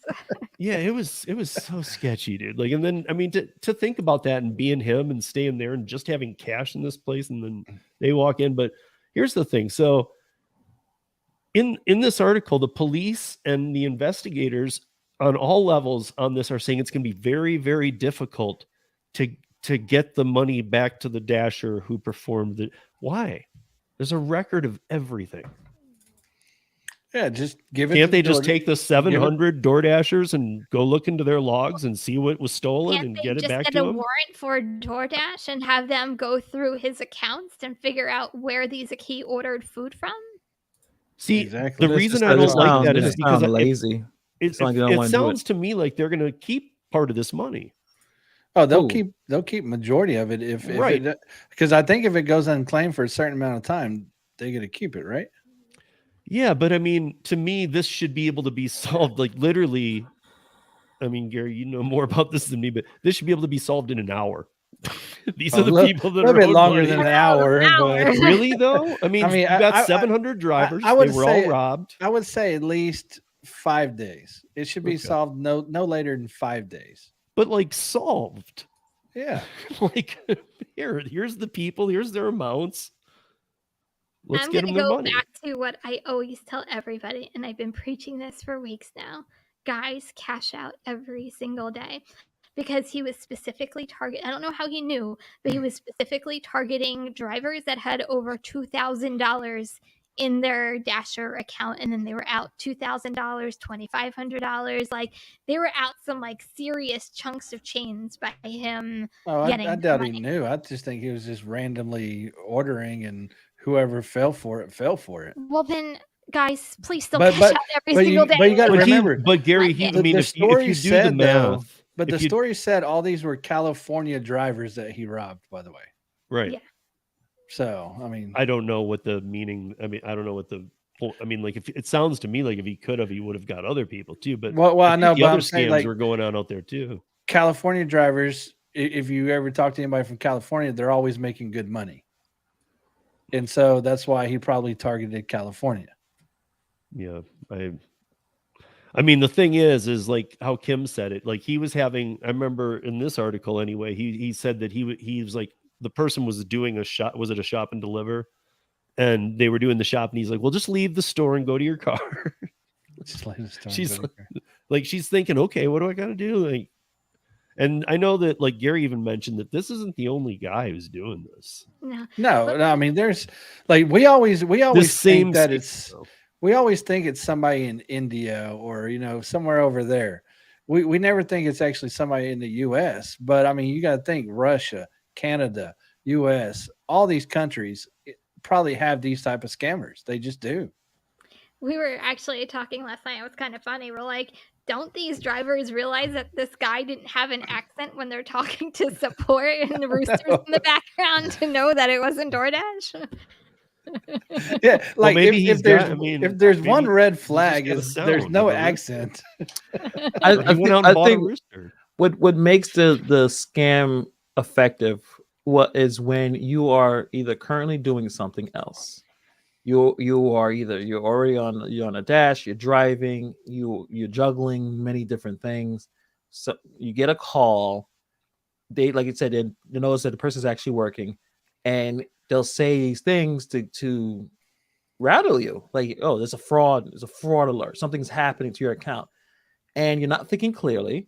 Yeah, it was so sketchy, dude. Like, and then I mean, to think about that and being him and staying there and just having cash in this place, and then they walk in. But here's the thing. So in this article, the police and the investigators on all levels on this are saying it's going to be very, very difficult to get the money back to the Dasher who performed it. Why? There's a record of everything. Yeah, just give it. Can't they just take the 700 DoorDashers and go look into their logs and see what was stolen and get it back to them? Get a warrant for DoorDash and have them go through his accounts and figure out where he ordered food from? See, exactly. The reason I don't like that is because lazy. It sounds to me like they're going to keep part of this money. Oh, they'll keep majority of it because I think if it goes unclaimed for a certain amount of time, they're going to keep it, right? Yeah, but I mean, to me, this should be able to be solved. Like literally, I mean, Gary, you know more about this than me, but this should be able to be solved in an hour. These are the people that are a bit longer than an hour. But... Really though? I mean, you got 700 drivers. They were all robbed. I would say at least 5 days. It should be solved no later than 5 days. But like solved. Yeah. Like here's the people. Here's their amounts. Let's I'm get them their money. I'm going to go back to what I always tell everybody, and I've been preaching this for weeks now. Guys, cash out every single day. Because he was specifically targeting, I don't know how he knew, but he was specifically targeting drivers that had over $2,000 in their Dasher account, and then they were out $2,000, $2,500. Like they were out some like serious chunks of chains by him. I doubt he knew. I just think he was just randomly ordering, and whoever fell for it. Well, then, guys, please still cash out every single day. But you got to remember. But Gary, if you do the math. But the story said all these were California drivers that he robbed, by the way. Right. Yeah. So, I mean, I don't know what the meaning. I mean, I don't know what the. I mean, like if it sounds to me like if he could have, he would have got other people too. But I know the other scams were going on out there too. California drivers, if you ever talk to anybody from California, they're always making good money, and so that's why he probably targeted California. Yeah, I mean, the thing is like how Kim said it. Like he was having. I remember in this article anyway. He said that he was like the person was doing a shop. Was it a shop and deliver? And they were doing the shop, and he's like, "Well, just leave the store and go to your car." Just leave the store. She's thinking, "Okay, what do I got to do?" Like, and I know that like Gary even mentioned that this isn't the only guy who's doing this. No. I mean, there's like we always think that it's. We always think it's somebody in India or, somewhere over there. We never think it's actually somebody in the U.S. But, I mean, you got to think Russia, Canada, U.S., all these countries probably have these type of scammers. They just do. We were actually talking last night. It was kind of funny. We're like, don't these drivers realize that this guy didn't have an accent when they're talking to support and the roosters in the background to know that it wasn't DoorDash? Yeah, like if there's one red flag is there's no accent. I think what makes the scam effective is when you are either currently doing something else. You're already on a dash, you're driving, you're juggling many different things. So you get a call. They, like you said, they notice that the person's actually working, and they'll say these things to rattle you, like, oh, there's a fraud alert, something's happening to your account, and you're not thinking clearly.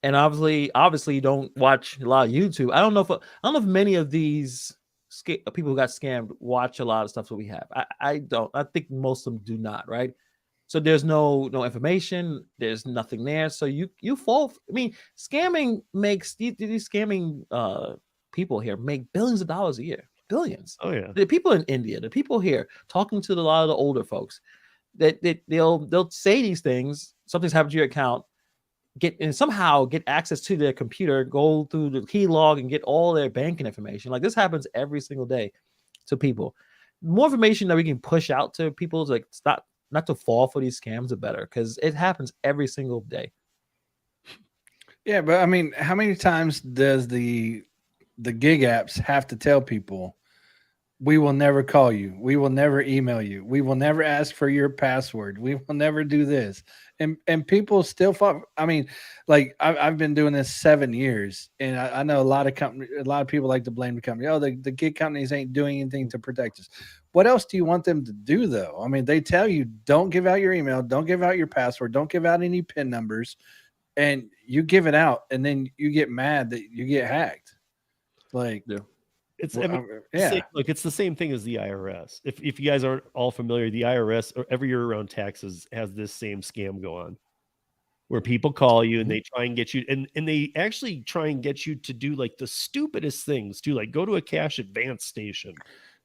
And obviously you don't watch a lot of YouTube. I don't know if many of these people who got scammed watch a lot of stuff that we have. I don't. I think most of them do not, right? So there's no information, there's nothing there, so you fall. I mean, scamming makes these scamming people here make billions of dollars a year. Billions. Oh yeah. The people in India, the people here, talking to a lot of the older folks, that they'll say these things, something's happened to your account, somehow get access to their computer, go through the key log and get all their banking information. Like, this happens every single day to people. More information that we can push out to people is like, stop, not to fall for these scams, the better, because it happens every single day. Yeah, but I mean, how many times does the gig apps have to tell people, we will never call you, we will never email you, we will never ask for your password, we will never do this, and people still fall. I mean, like, I've been doing this 7 years, and I know a lot of people like to blame the company. Oh, the gig companies ain't doing anything to protect us. What else do you want them to do, though? I mean, they tell you, don't give out your email, don't give out your password, don't give out any PIN numbers, and you give it out, and then you get mad that you get hacked. Like, yeah. It's it's the same thing as the IRS. If you guys aren't all familiar, the IRS every year around taxes has this same scam go on, where people call you and they try and get you, and they actually try and get you to do like the stupidest things too, like go to a cash advance station.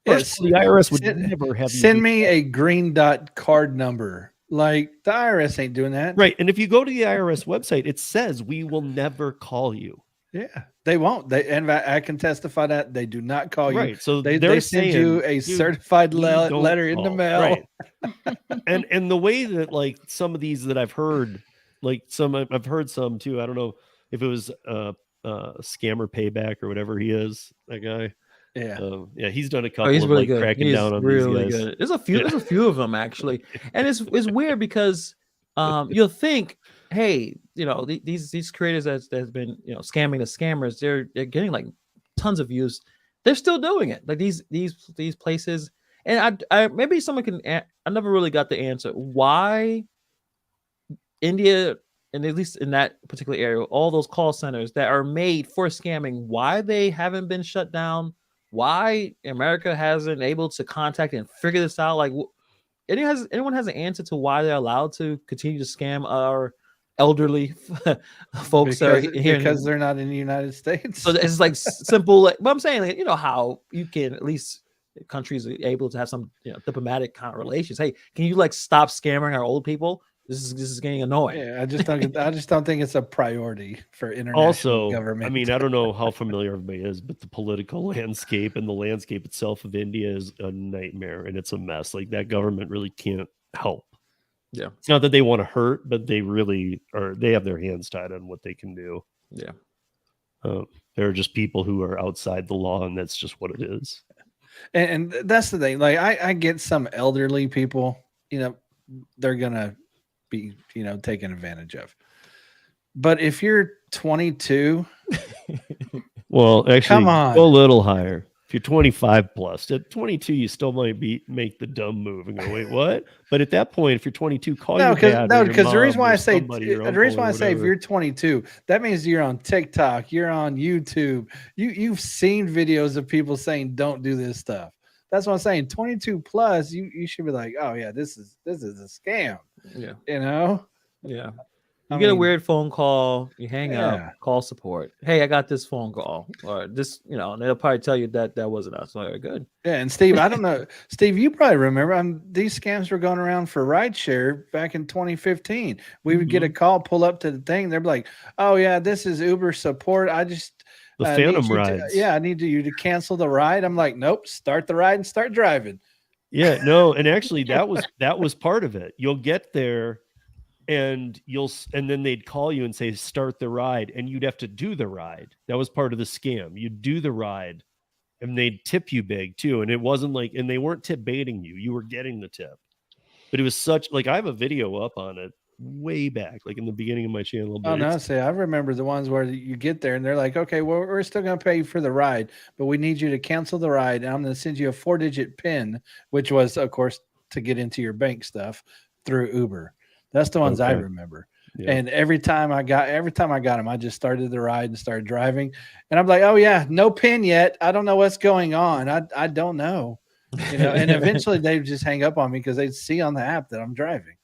First, the IRS would never have you send me a green dot card number. Like, the IRS ain't doing that, right? And if you go to the IRS website, it says we will never call you. Yeah, they won't. And I can testify that they do not call you. Right. So they send you a certified letter in the mail. Right. and the way that, like, some of these that I've heard, like I've heard some too. I don't know if it was Scammer Payback or whatever he is, that guy. Yeah, he's done a couple. He's of really like good. Cracking He's down on really these guys. Good. There's a few of them actually, and it's weird because you'll think, hey, these creators that's been scamming the scammers, they're getting like tons of views. They're still doing it, like these places. And I maybe someone can. I never really got the answer why India, and at least in that particular area, all those call centers that are made for scamming, why they haven't been shut down, why America hasn't able to contact and figure this out. Like, anyone has an answer to why they're allowed to continue to scam our elderly folks because they're not in the United States? So it's like simple. Like, but I'm saying, like, how you can at least countries are able to have some diplomatic kind of relations. Hey, can you like stop scamming our old people? This is getting annoying. Yeah, I just don't think it's a priority for international government. I mean, I don't know how familiar everybody is, but the political landscape and the landscape itself of India is a nightmare, and it's a mess. Like, that government really can't help. Yeah, it's not that they want to hurt, but they really are. They have their hands tied on what they can do. Yeah, there are just people who are outside the law, and that's just what it is. And that's the thing. Like, I get some elderly people, they're gonna be taken advantage of. But if you're 22, well, actually, come on, go a little higher. If you're 25 plus, at 22, you still might make the dumb move and go, wait, what? But at that point, if you're 22, call your dad. No, because the reason why I say if you're 22, that means you're on TikTok, you're on YouTube, you've seen videos of people saying don't do this stuff. That's what I'm saying. 22 plus, you should be like, oh yeah, this is a scam. Yeah, yeah. You get a weird phone call, you hang up, call support. Hey, I got this phone call, or this, and they'll probably tell you that wasn't us. Very good. Yeah, and Steve, I don't know, Steve, you probably remember. These scams were going around for RiDESHARE back in 2015. We would get a call, pull up to the thing, they'd be like, "Oh yeah, this is Uber support. I just the Phantom rides. I need you to cancel the ride." I'm like, "Nope, start the ride and start driving." Yeah, no, and actually that was part of it. You'll get there. And then they'd call you and say, start the ride. And you'd have to do the ride. That was part of the scam. You'd do the ride and they'd tip you big too. And it wasn't like, and they weren't tip baiting you. You were getting the tip, but it was such, like, I have a video up on it way back, like in the beginning of my channel. But Oh no, see, I remember the ones where you get there and they're like, okay, well, we're still going to pay you for the ride, but we need you to cancel the ride. And I'm going to send you a 4-digit PIN, which was, of course, to get into your bank stuff through Uber. That's the ones I remember. Yeah. And every time I got them, I just started the ride and started driving. And I'm like, oh yeah, no PIN yet. I don't know what's going on. I don't know. And eventually they would just hang up on me because they'd see on the app that I'm driving.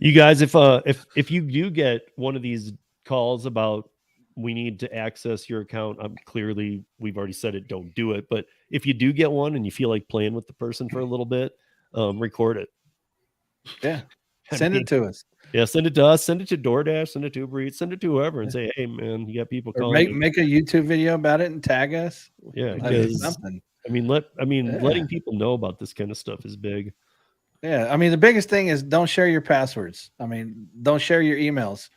You guys, if you do get one of these calls about we need to access your account, clearly we've already said it, don't do it. But if you do get one and you feel like playing with the person for a little bit, record it. Yeah. Send it to us. Yeah, send it to us, send it to DoorDash, send it to Uber Eats, send it to whoever and say, hey man, you got people calling. Make a YouTube video about it and tag us. Yeah, because something. Letting people know about this kind of stuff is big. Yeah, the biggest thing is don't share your passwords. Don't share your emails.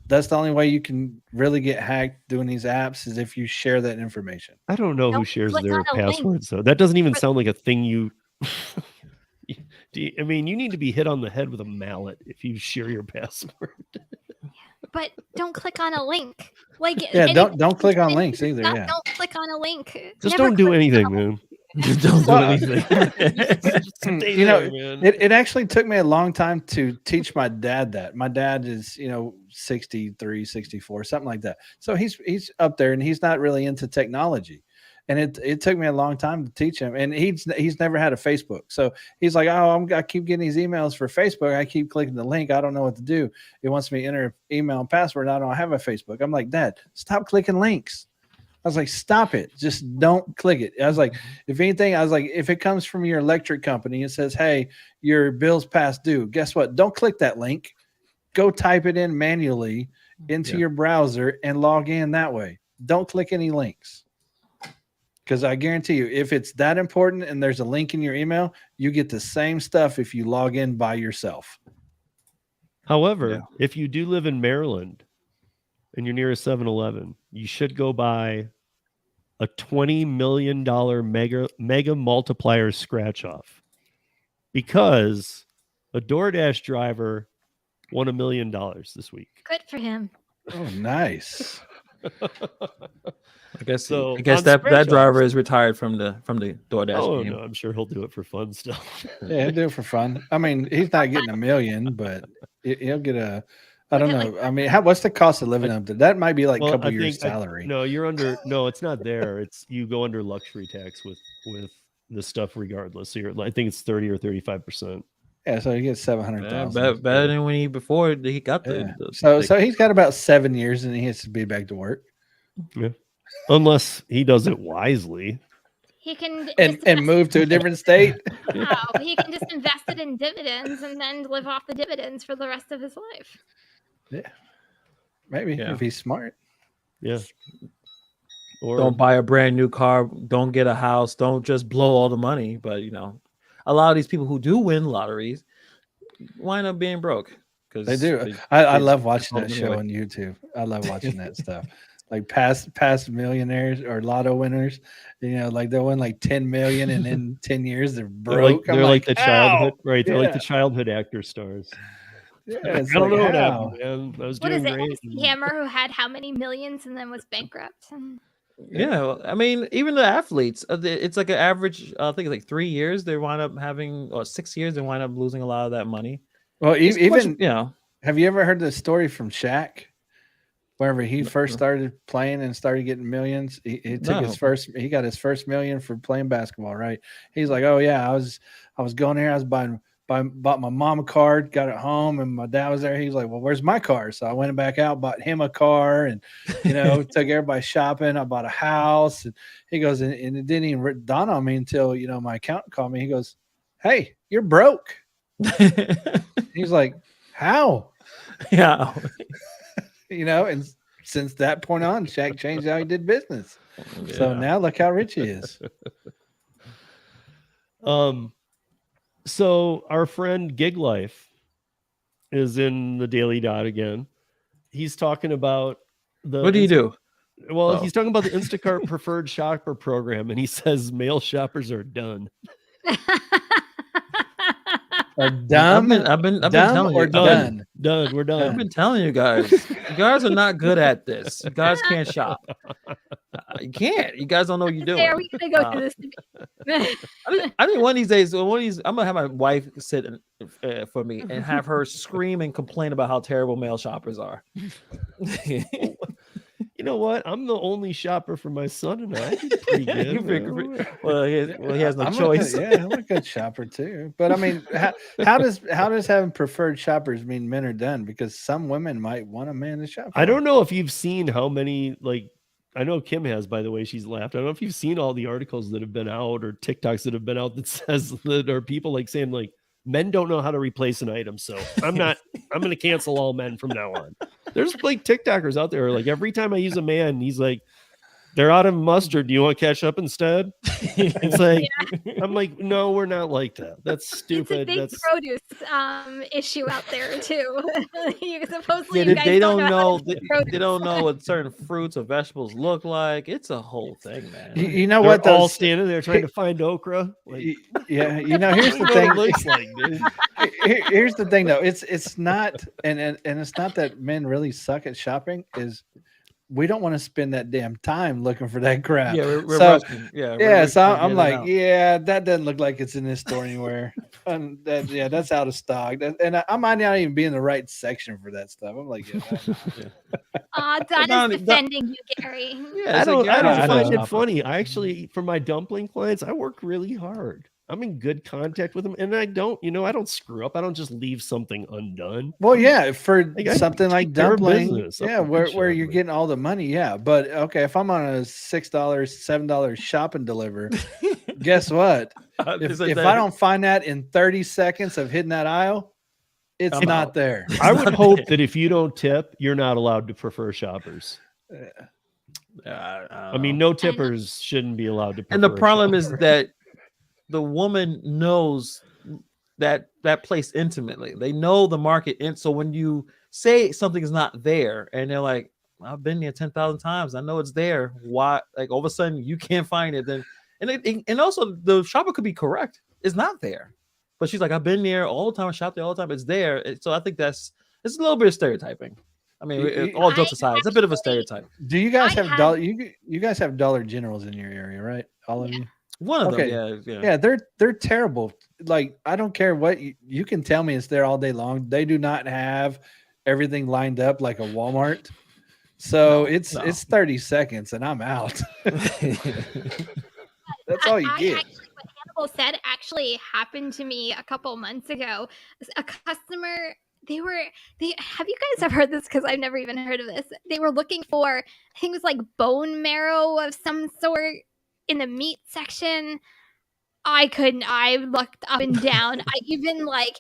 That's the only way you can really get hacked doing these apps is if you share that information. I don't know who shares their passwords though. That doesn't even sound like a thing you you need to be hit on the head with a mallet if you share your password. But don't click on a link. Don't click on links either. Yeah. Don't click on a link. Just don't do anything, man. Just don't do anything. It actually took me a long time to teach my dad that. My dad is, 63, 64, something like that. So he's up there and he's not really into technology. And it took me a long time to teach him. And he's never had a Facebook. So he's like, oh, I keep getting these emails for Facebook. I keep clicking the link. I don't know what to do. It wants me to enter email and password. I don't have a Facebook. I'm like, Dad, stop clicking links. I was like, stop it. Just don't click it. I was like, if anything, if it comes from your electric company and says, hey, your bill's past due, guess what? Don't click that link. Go type it in manually into your browser and log in that way. Don't click any links. Because I guarantee you, if it's that important and there's a link in your email, you get the same stuff if you log in by yourself. However, if you do live in Maryland and you're near a 7-Eleven, you should go buy a $20 million mega multiplier scratch off because a DoorDash driver won $1 million this week. Good for him. Oh, nice. I guess that driver is retired from the DoorDash game. No, I'm sure he'll do it for fun still. Yeah, he'll do it for fun. He's not getting $1 million, but he'll get I don't know. What's the cost of living up there? That might be like a couple years' salary. No, it's not there. You go under luxury tax with the stuff regardless. So I think it's 30 or 35%. Yeah, so he gets $700,000. Better than before he got the. So he's got about 7 years, and he has to be back to work. Yeah, unless he does it wisely. He can and move to a different state. No, he can just invest it in dividends and then live off the dividends for the rest of his life. Yeah, maybe if he's smart. Yeah. Or don't buy a brand new car. Don't get a house. Don't just blow all the money. But a lot of these people who do win lotteries wind up being broke because they do. I love watching that show on YouTube. I love watching that stuff. Like past millionaires or lotto winners, like they win like 10 million and in 10 years they're broke. They're like the childhood, right? They're like the childhood actor stars. Yeah, I don't know what happened, man. I was what doing is it? great. Hammer who had how many millions and then was bankrupt? Yeah, even the athletes, it's like an average. I think it's like 3 years they wind up having, or 6 years they wind up losing a lot of that money. Well, have you ever heard the story from Shaq? Whenever he first started playing and started getting millions, he got his first $1 million for playing basketball, right? He's like, oh yeah, I was going there, I was bought my mom a car, got it home, and my dad was there. He's like, well, where's my car? So I went back out, bought him a car, and took everybody shopping. I bought a house, and he goes, and it didn't even dawn on me until my accountant called me. He goes, hey, you're broke. He's like, how? Yeah. And since that point on, Shaq changed how he did business. Yeah. So now look how rich he is. So our friend Gig Life is in the Daily Dot again. He's talking about what do you do? Well, he's talking about the Instacart preferred shopper program, and he says male shoppers are done. Or dumb? I've been dumb telling or you. done? Done. We're I've done. been telling you guys. You guys are not good at this. You guys can't shop. You can't. You guys don't know what you're doing. Are we gonna go through this debate? I think one of these days, I'm gonna have my wife sit for me and have her scream and complain about how terrible male shoppers are. You know what? I'm the only shopper for my son and I. He's pretty good. Well, he has no I'm choice. I'm a good shopper too. But I mean, how does having preferred shoppers mean men are done? Because some women might want a man to shop for. I don't know if you've seen how many, like, I know Kim has, by the way, she's laughed. I don't know if you've seen all the articles that have been out or TikToks that have been out that says that are people like saying like men don't know how to replace an item. So I'm going to cancel all men from now on. There's like TikTokers out there. Like every time I use a man, he's like, they're out of mustard. Do you want ketchup instead? It's like, I'm like, no, we're not like that. That's stupid. It's a big That's produce issue out there too. Supposedly, Yeah, you guys they don't know. how to They produce. don't know what certain fruits or vegetables look like. It's a whole thing, man. You know they're what? all Those, standing there trying to find okra. Like, yeah, you know, here's the what thing. it looks like, dude. Here's the thing, though. It's not, and it's not that men really suck at shopping. Is we don't want to spend that damn time looking for that crap. Yeah, we're so rushing. Yeah, yeah. So we're I'm getting like, out. yeah, that doesn't look like it's in this store anywhere. And that's out of stock. And I might not even be in the right section for that stuff. I'm like, yeah, Donna's defending you, Gary. Yeah, I don't I find know. it funny. I actually, for my dumpling clients, I work really hard. I'm in good contact with them, and I don't screw up. I don't just leave something undone. well, yeah, for Like, I something like take care of dumpling, business. I'm yeah, a where good you're shopper. getting all the money, yeah. But okay, if I'm on a $6, $7 shop and deliver, guess what? If I don't find that in 30 seconds of hitting that aisle, it's I'm not out. there. I would hope that if you don't tip, you're not allowed to prefer shoppers. I mean, no tippers shouldn't be allowed to prefer and the a problem is shopper. that the woman knows that place intimately. They know the market, and so when you say something is not there, and they're like, "I've been there 10,000 times. I know it's there. Why?" Like all of a sudden you can't find it. Then, and also the shopper could be correct. It's not there, but she's like, "I've been there all the time. I shop there all the time. It's there." So I think it's a little bit of stereotyping. I mean, all jokes aside, it's a bit of a stereotype. Do you guys have have- you guys have Dollar Generals in your area, right? All of you? One of Okay. them, yeah. Yeah, they're terrible. Like, I don't care what you can tell me it's there all day long. They do not have everything lined up like a Walmart. So it's 30 seconds and I'm out. That's all you get. Actually, what Hannibal said actually happened to me a couple months ago. A customer, have you guys ever heard this? Because I've never even heard of this. They were looking for, I think it was like bone marrow of some sort in the meat section. I looked up and down. I even like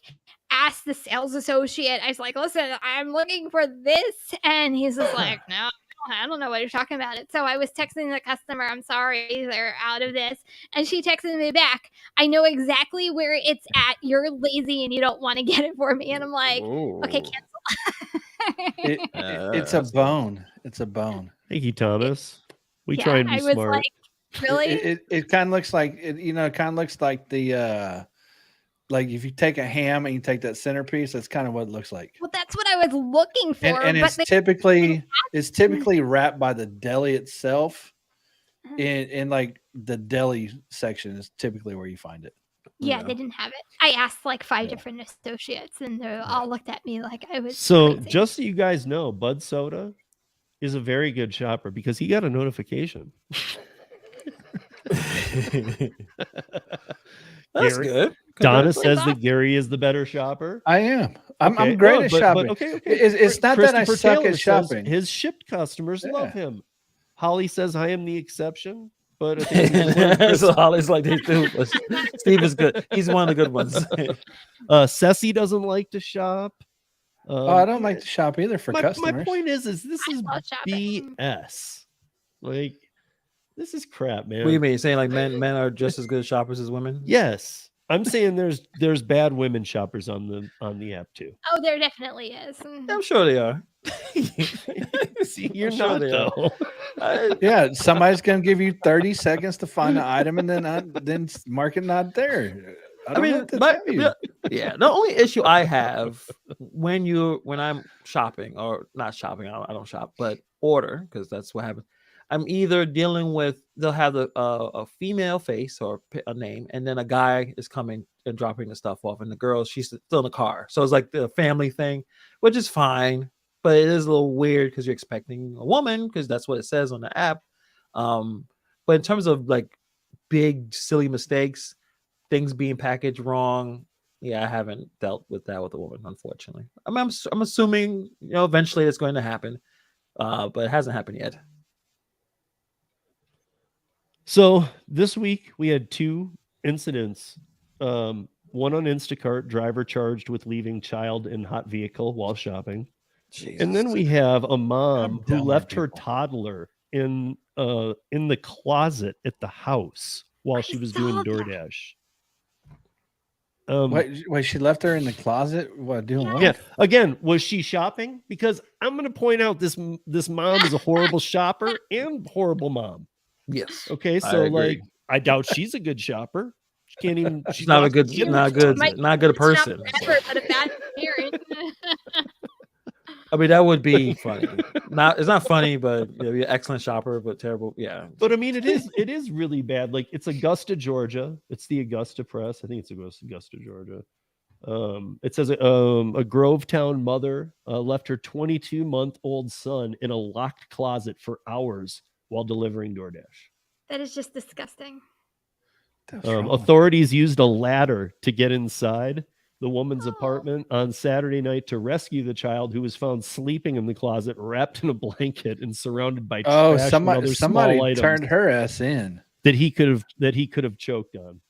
asked the sales associate. I was like, listen, I'm looking for this. And he's just like, no, I don't know what you're talking about. It. So I was texting the customer, I'm sorry, they're out of this. And she texted me back, I know exactly where it's at. You're lazy and you don't want to get it for me. And I'm like, okay, cancel. It's a bone. It's a bone. Thank you, Thomas. We Yeah, try and be I was smart. like, really? It kind of looks like it kind of looks like the like if you take a ham and you take that centerpiece, that's kind of what it looks like. Well, that's what I was looking for. And but it's typically wrapped by the deli itself. In like the deli section is typically where you find it. yeah, they didn't have it. I asked like 5 different associates, and they all looked at me like I was. So crazy. just so you guys know, Bud Soda is a very good shopper because he got a notification. That's Gary- good. Donna says that Gary is the better shopper. I am. I'm Okay, great no, at but shopping. okay. It's not that I Christopher suck Taylor at says shopping. His shipped customers love Yeah. him. Holly says I am the exception, but I think So Holly's like they do. But Steve is good. He's one of the good ones. Ceci doesn't like to shop. I don't like to shop either for my customers. point is this I is love shopping. BS. Like, this is crap, man. What do you mean? Saying like men are just as good shoppers as women? Yes, I'm saying there's bad women shoppers on the app too. Oh, there definitely is. I'm sure they are. See, you're I'm sure not they are. though. Yeah, somebody's gonna give you 30 seconds to find the item and then mark it not there. I mean, mean, tell you. yeah. The only issue I have when I'm shopping or not shopping, I don't shop, but order because that's what happens. I'm either dealing with they'll have a female face or a name, and then a guy is coming and dropping the stuff off, and the girl she's still in the car, so it's like the family thing, which is fine, but it is a little weird because you're expecting a woman because that's what it says on the app. But in terms of like big silly mistakes, things being packaged wrong, yeah, I haven't dealt with that with a woman, unfortunately. I mean, I'm assuming eventually it's going to happen, but it hasn't happened yet. So this week we had 2 incidents. One on Instacart, driver charged with leaving child in hot vehicle while shopping. Jesus. And then we have a mom who dumb are left her people? toddler in the closet at the house while she was doing DoorDash. Wait, she left her in the closet? What, doing what? Yeah. Again, was she shopping? Because I'm going to point out this mom is a horrible shopper and horrible mom. Yes. Okay, I so agree. like I doubt she's a good shopper. She can't even. She's not a good, kid in not the good, closet. not a good person. Ever, but a bad parent. I mean, that would be funny. It's not funny, but be an excellent shopper, but terrible. Yeah. But I mean, it is really bad. Like it's Augusta, Georgia. It's the Augusta Press. I think it's Augusta, Georgia. It says a Grovetown mother left her 22-month-old son in a locked closet for hours while delivering DoorDash. That is just disgusting. Authorities used a ladder to get inside the woman's apartment on Saturday night to rescue the child, who was found sleeping in the closet, wrapped in a blanket and surrounded by trash and other somebody small items turned her ass in. that he could have choked on.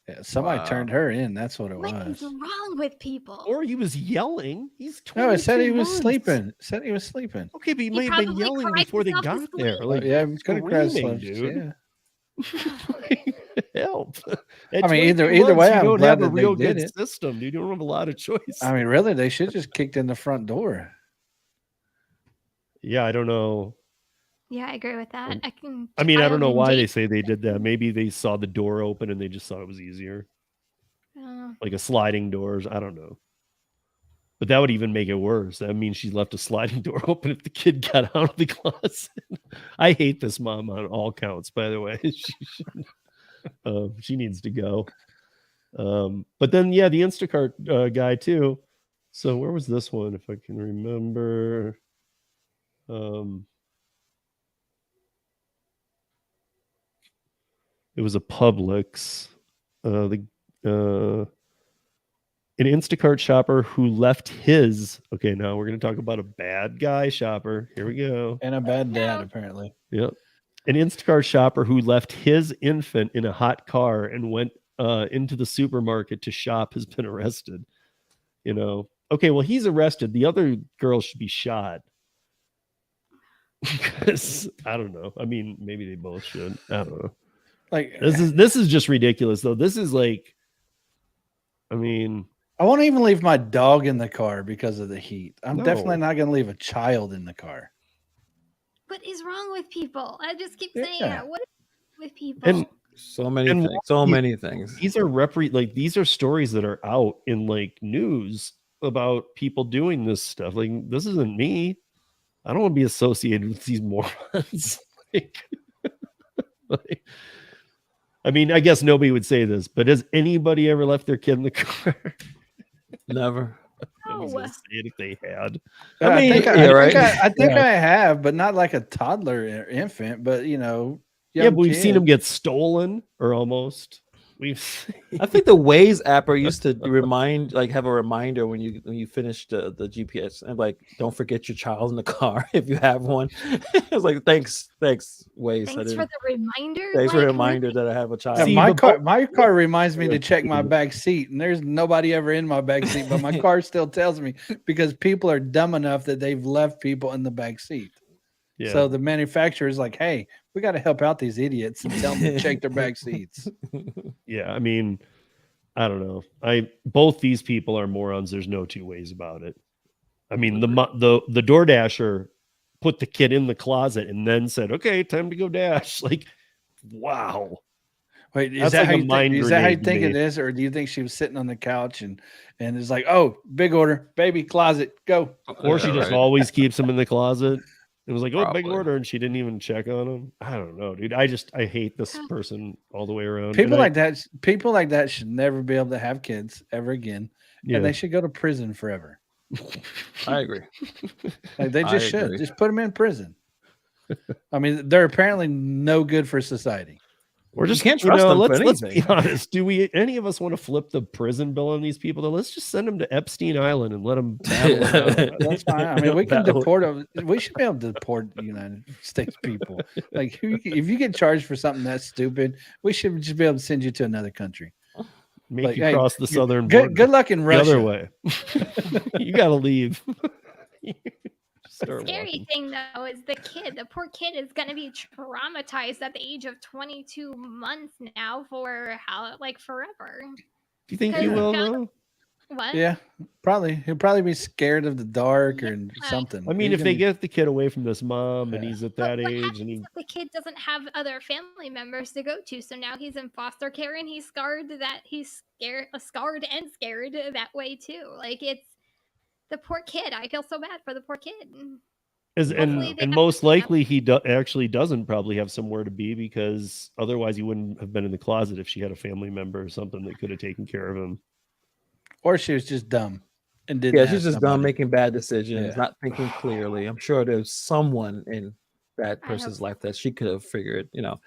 Yeah, somebody turned her in. That's what it What was. is wrong with people? Or he was yelling. He's 22 No, it said he was months. sleeping. It said he was sleeping. Okay, but he He might have been probably yelling cried before they himself to got there. sleep. Like, Yeah, he's gonna crash, screaming, dude. Yeah. Help. I mean, either 22 way, months, I'm you don't glad have a that they real did good it. system. You don't have a lot of choice. I mean, really, they should just kicked in the front door. Yeah, I don't know. Yeah, I agree with that. I mean, I don't know child why they engage- say they did that. Maybe they saw the door open and they just thought it was easier. I don't know. Like a sliding doors. I don't know. But that would even make it worse. That means she left a sliding door open if the kid got out of the closet. I hate this mom on all counts, by the way. She needs to go. But then, yeah, the Instacart guy too. So where was this one, if I can remember? It was a Publix. An Instacart shopper who left his. Okay, now we're going to talk about a bad guy shopper. Here we go. And a bad dad, apparently. Yep. An Instacart shopper who left his infant in a hot car and went into the supermarket to shop has been arrested. Okay, well, he's arrested. The other girl should be shot. Because I don't know. I mean, maybe they both should. I don't know. Like, This is just ridiculous, though. This is like, I mean, I won't even leave my dog in the car because of the heat. I'm No. definitely not going to leave a child in the car. What is wrong with people? I just keep saying Yeah. that. What is wrong with people? and So many And things. So what- many things. these are these are stories that are out in like news about people doing this stuff. Like, this isn't me. I don't want to be associated with these morons. I mean, I guess nobody would say this, but has anybody ever left their kid in the car? Never. Nobody's gonna say it if they had. I mean, I think Yeah. I have, but not like a toddler or infant, but Yeah, young but we've seen kid. them get stolen or almost. I think the Waze apper used to have a reminder when you finish the GPS and like, don't forget your child in the car if you have one. It was like, thanks Waze. Thanks for the reminder. Thanks for the Like, reminder that I have a child. Yeah, See, my but- car reminds me to check my back seat, and there's nobody ever in my back seat, but my car still tells me because people are dumb enough that they've left people in the back seat. Yeah. So the manufacturer is like, "Hey, we got to help out these idiots and tell them to check their back seats." Yeah, I mean, I don't know. Both these people are morons. There's no two ways about it. I mean, the DoorDasher put the kid in the closet and then said, "Okay, time to go dash." Like, wow. Wait, is That's that like how a you mind think? Is that how you grenade to think it me. is, or do you think she was sitting on the couch and it's like, oh, big order, baby, closet, go? Or she just right. always keeps them in the closet. It was like, oh, big Probably. order, and she didn't even check on them. I don't know, dude. I hate this person all the way around. People And people like that should never be able to have kids ever again, yeah. and they should go to prison forever. I agree. Like they I just should agree. just put them in prison. I mean, they're apparently no good for society. Or just can't trust them for let's be anything. honest. Do we any of us want to flip the prison bill on these people? Then let's just send them to Epstein Island and let them battle it out. That's fine. I mean, we can Battle. deport them. We should be able to deport United States people. Like, if you get charged for something that's stupid, we should just be able to send you to another country. Make Like, you hey, cross the southern border. Good luck in the Russia. other way. You got to leave. The Start scary walking. thing though is the kid. The poor kid is going to be traumatized at the age of 22 months now for forever. Do you think he Because will? God- Though? What? Yeah, probably. He'll probably be scared of the dark or something. I mean, He's if they gonna- get the kid away from this mom and Yeah. he's at But that what age, happens and he if the kid doesn't have other family members to go to? So now he's in foster care and he's scarred scarred and scared that way too. Like it's the poor kid. I feel so bad for the poor kid. Hopefully they and have most something likely he actually doesn't probably have somewhere to be, because otherwise he wouldn't have been in the closet if she had a family member or something that could have taken care of him. or she was just dumb and didn't. Yeah, ask she's just somebody. dumb, making bad decisions, Yeah. not thinking clearly. I'm sure there's someone in that I hope person's so. life that she could have figured. I don't know.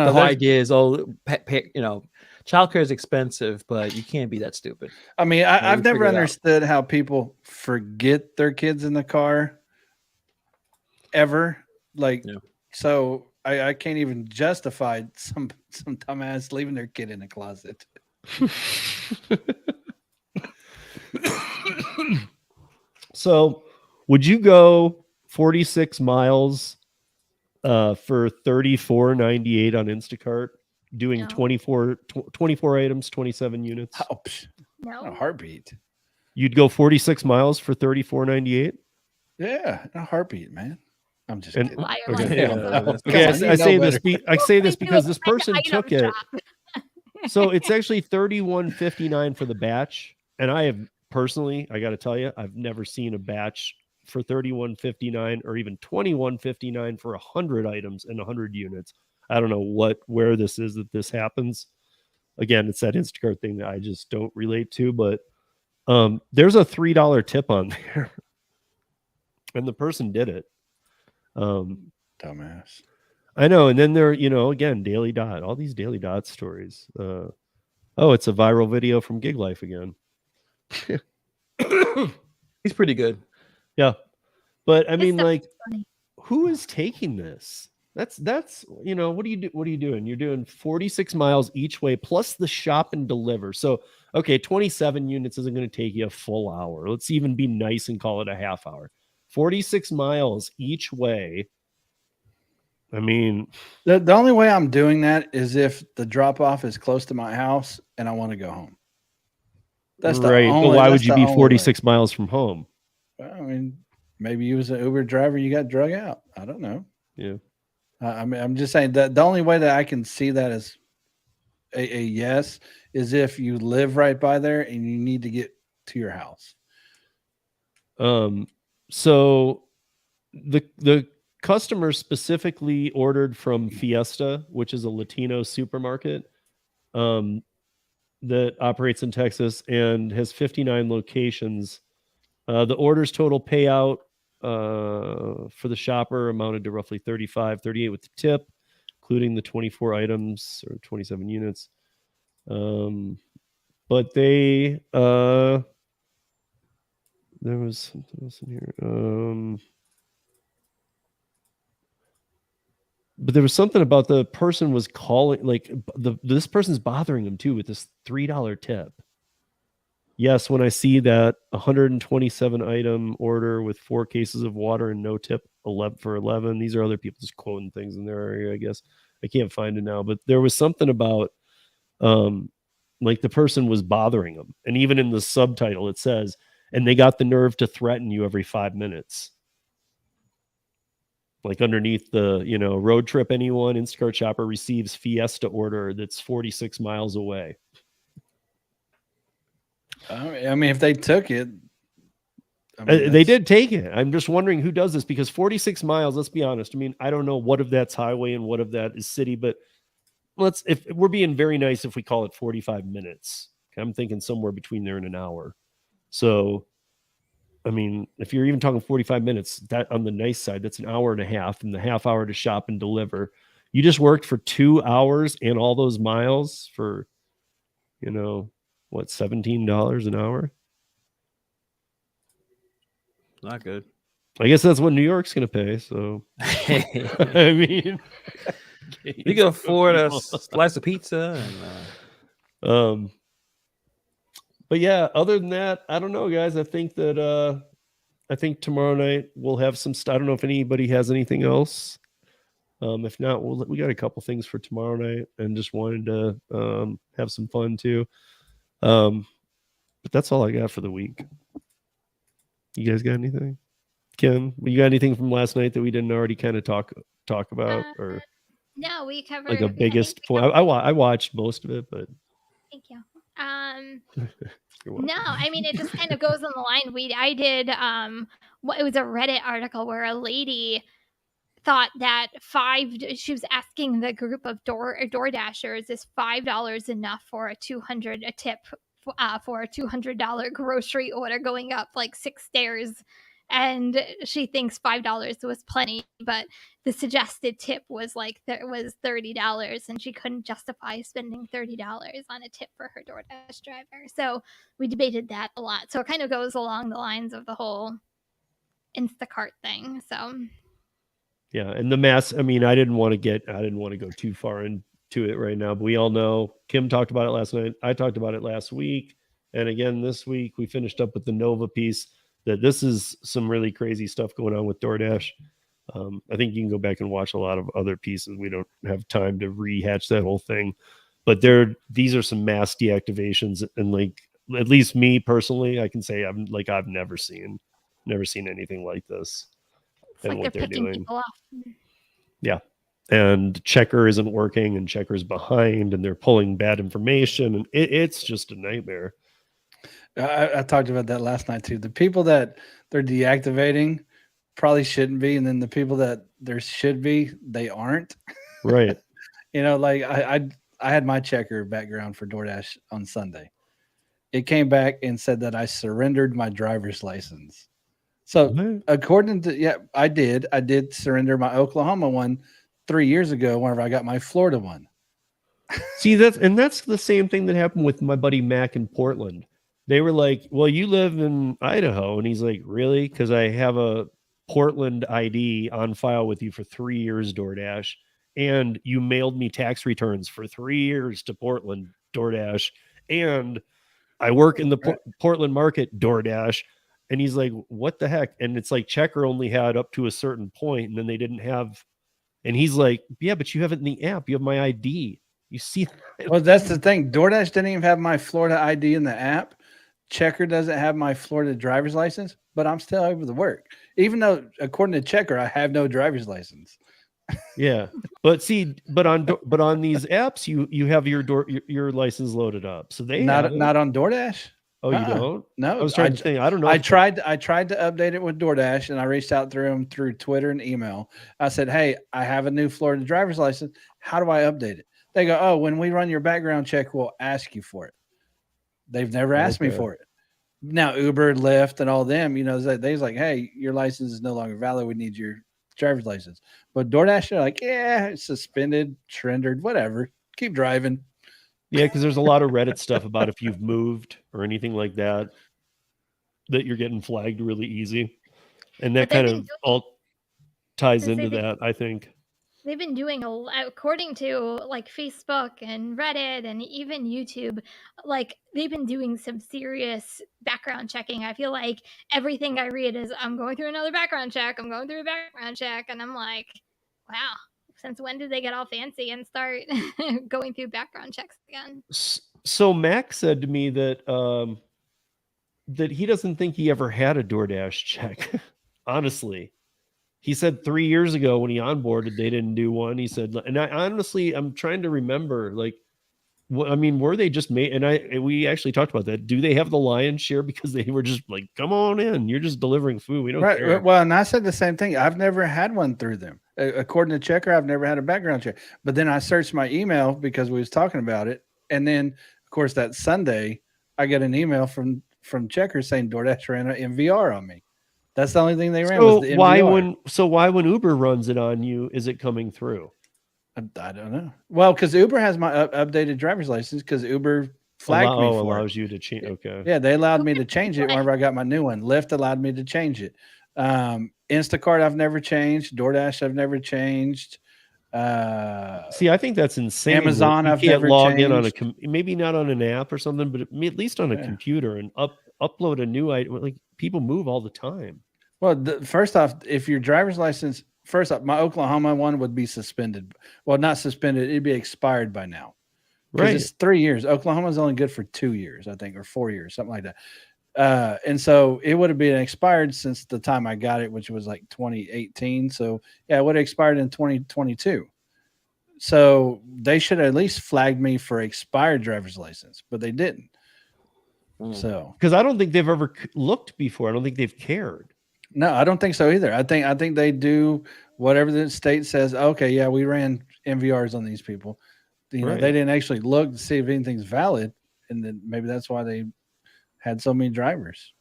The whole there's- idea is, childcare is expensive, but you can't be that stupid. I mean, you I've never figure it out. understood how people forget their kids in the car ever. Like, Yeah. so I can't even justify some dumbass leaving their kid in the closet. So, would you go 46 miles for $34.98 on Instacart, doing No. 24 items, 27 units? Oh, psh, not a No. heartbeat. You'd go 46 miles for $34.98? Yeah, a heartbeat, man. I'm just And- kidding. Liar, Okay. liar, Yeah, liar. that's- Okay, Come on, I you say know this. better. I say this They do because it this at the person item took it. shop. So it's actually $31.59 for the batch, and I have personally, I got to tell you, I've never seen a batch for $31.59 or even $21.59 for 100 items and 100 units. I don't know where this is that this happens. Again, it's that Instacart thing that I just don't relate to, but there's a $3 tip on there, and the person did it. Dumbass. I know. And then there, again, Daily Dot, all these Daily Dot stories. Oh, it's a viral video from Gig Life again. He's pretty good. Yeah. But I This mean, stuff like, is funny. who is taking this? That's what do you do? What are you doing? You're doing 46 miles each way plus the shop and deliver. So, okay, 27 units isn't going to take you a full hour. Let's even be nice and call it a half hour. 46 miles each way. I mean, The only way I'm doing that is if the drop off is close to my house and I want to go home. That's the right. only, But why would that's you the be only 46 miles from home? way. Well, I mean, maybe you was an Uber driver, you got drug out. I don't know. Yeah. I mean, I'm just saying that the only way that I can see that as a yes is if you live right by there and you need to get to your house. So the customer specifically ordered from Fiesta, which is a Latino supermarket that operates in Texas and has 59 locations. The order's total payout for the shopper amounted to roughly 38 with the tip, including the 24 items or 27 units. But they there was something else in here. But there was something about the person was calling, like this person's bothering him too with this $3 tip. Yes, when I see that 127 item order with 4 cases of water and no tip, 11 for 11. These are other people just quoting things in their area, I guess. I can't find it now, but there was something about like the person was bothering them. And even in the subtitle, it says, and they got the nerve to threaten you every 5 minutes. Like underneath the, road trip anyone, Instacart shopper receives Fiesta order that's 46 miles away. I mean, if they took it, They did take it. I'm just wondering who does this, because 46 miles, let's be honest. I mean, I don't know what of that's highway and what of that is city, but if we're being very nice, if we call it 45 minutes, I'm thinking somewhere between there and an hour. So, I mean, if you're even talking 45 minutes, that on the nice side, that's an hour and a half, and the half hour to shop and deliver. You just worked for 2 hours and all those miles for, what, $17 an hour? Not good. I guess that's what New York's going to pay. So, I mean, you can afford a slice of pizza. But yeah, other than that, I don't know, guys. I think tomorrow night we'll have some. I don't know if anybody has anything else. If not, we got a couple things for tomorrow night, and just wanted to have some fun too. But that's all I got for the week. You guys got anything? Kim, you got anything from last night that we didn't already kind of talk about, or no, we covered like a biggest point? I watched most of it, but thank you. No, I mean, it just kind of goes on the line. I did it was a Reddit article where a lady thought that she was asking the group of DoorDashers, is $5 enough for a tip for a $200 grocery order going up like 6 stairs, and she thinks $5 was plenty, but the suggested tip was was $30, and she couldn't justify spending $30 on a tip for her DoorDash driver. So we debated that a lot. So it kind of goes along the lines of the whole Instacart thing. So yeah, and the mass. I mean, I didn't want to go too far into it right now, but we all know Kim talked about it last night. I talked about it last week, and again this week we finished up with the Nova piece. That this is some really crazy stuff going on with DoorDash. I think you can go back and watch a lot of other pieces. We don't have time to rehatch that whole thing, but these are some mass deactivations, and like, at least me personally, I can say I've never seen anything like this. It's like they're picking doing. People off. Yeah. And Checker isn't working, and Checker's behind, and they're pulling bad information, and it's just a nightmare. I talked about that last night too. The people that they're deactivating probably shouldn't be, and then the people that there should be, they aren't. Right. Like I had my Checker background for DoorDash on Sunday. It came back and said that I surrendered my driver's license. So according to I did surrender my Oklahoma one 3 years ago whenever I got my Florida one. See, that's the same thing that happened with my buddy Mac in Portland. They were like, well, you live in Idaho. And he's like, really? Because I have a Portland ID on file with you for 3 years, DoorDash. And you mailed me tax returns for 3 years to Portland, DoorDash. And I work in the Portland market, DoorDash. And he's like, what the heck? And it's like Checker only had up to a certain point, and then they didn't have. And he's like, yeah, but you have it in the app. You have my ID. You see that? Well, that's the thing. DoorDash didn't even have my Florida ID in the app. Checker doesn't have my Florida driver's license, but I'm still able to work. Even though, according to Checker, I have no driver's license. Yeah. But see, but on these apps, you have your license loaded up. So they not on DoorDash. Oh, you don't? No. I was trying to think. I don't know. I tried to update it with DoorDash, and I reached out through Twitter and email. I said, hey, I have a new Florida driver's license. How do I update it? They go, oh, when we run your background check, we'll ask you for it. They've never asked me for it. Now, Uber, Lyft, and all them, they're like, hey, your license is no longer valid. We need your driver's license. But DoorDash, they're like, yeah, it's suspended, surrendered, whatever. Keep driving. Yeah, because there's a lot of Reddit stuff about if you've moved or anything like that you're getting flagged really easy. And that kind of all ties into that, I think. They've been doing according to like Facebook and Reddit and even YouTube, like they've been doing some serious background checking. I feel like everything I read is I'm going through another background check. I'm going through a background check. And I'm like, wow, since when did they get all fancy and start going through background checks again? So Max said to me that that he doesn't think he ever had a DoorDash check, honestly. he said 3 years ago when he onboarded, they didn't do one. He said, and I honestly, I'm trying to remember, like, I mean, were they just made? And we actually talked about that. Do they have the lion's share because they were just like, come on in, you're just delivering food, we don't care. Well, and I said the same thing. I've never had one through them. According to Checker, I've never had a background check. But then I searched my email because we was talking about it, and then of course that Sunday I get an email from Checker saying DoorDash ran an MVR on me. That's the only thing they ran. So was the why when Uber runs it on you, is it coming through? I don't know. Well, because Uber has my updated driver's license because Uber flagged me for allows it. you to change. Okay. Yeah, they allowed me to change it whenever I got my new one. Lyft allowed me to change it. Instacart I've never changed. DoorDash I've never changed. See, I think that's insane. Amazon you I've can't never log changed. in on maybe not on an app or something, but at least on a computer and upload a new item. Like people move all the time. Well, first off, if your driver's license, first off, my Oklahoma one would be suspended. Well, not suspended; it'd be expired by now. Right, it's 3 years. Oklahoma's only good for 2 years, I think, or 4 years, something like that. And so it would have been expired since the time I got it, which was like 2018. So yeah, it would have expired in 2022. So they should at least flag me for expired driver's license, but they didn't. So because I don't think they've ever looked before. I don't think they've cared. No, I don't think so either. I think they do whatever the state says. Okay, yeah, we ran MVRs on these people. You know, they didn't actually look to see if anything's valid, and then maybe that's why they had so many drivers.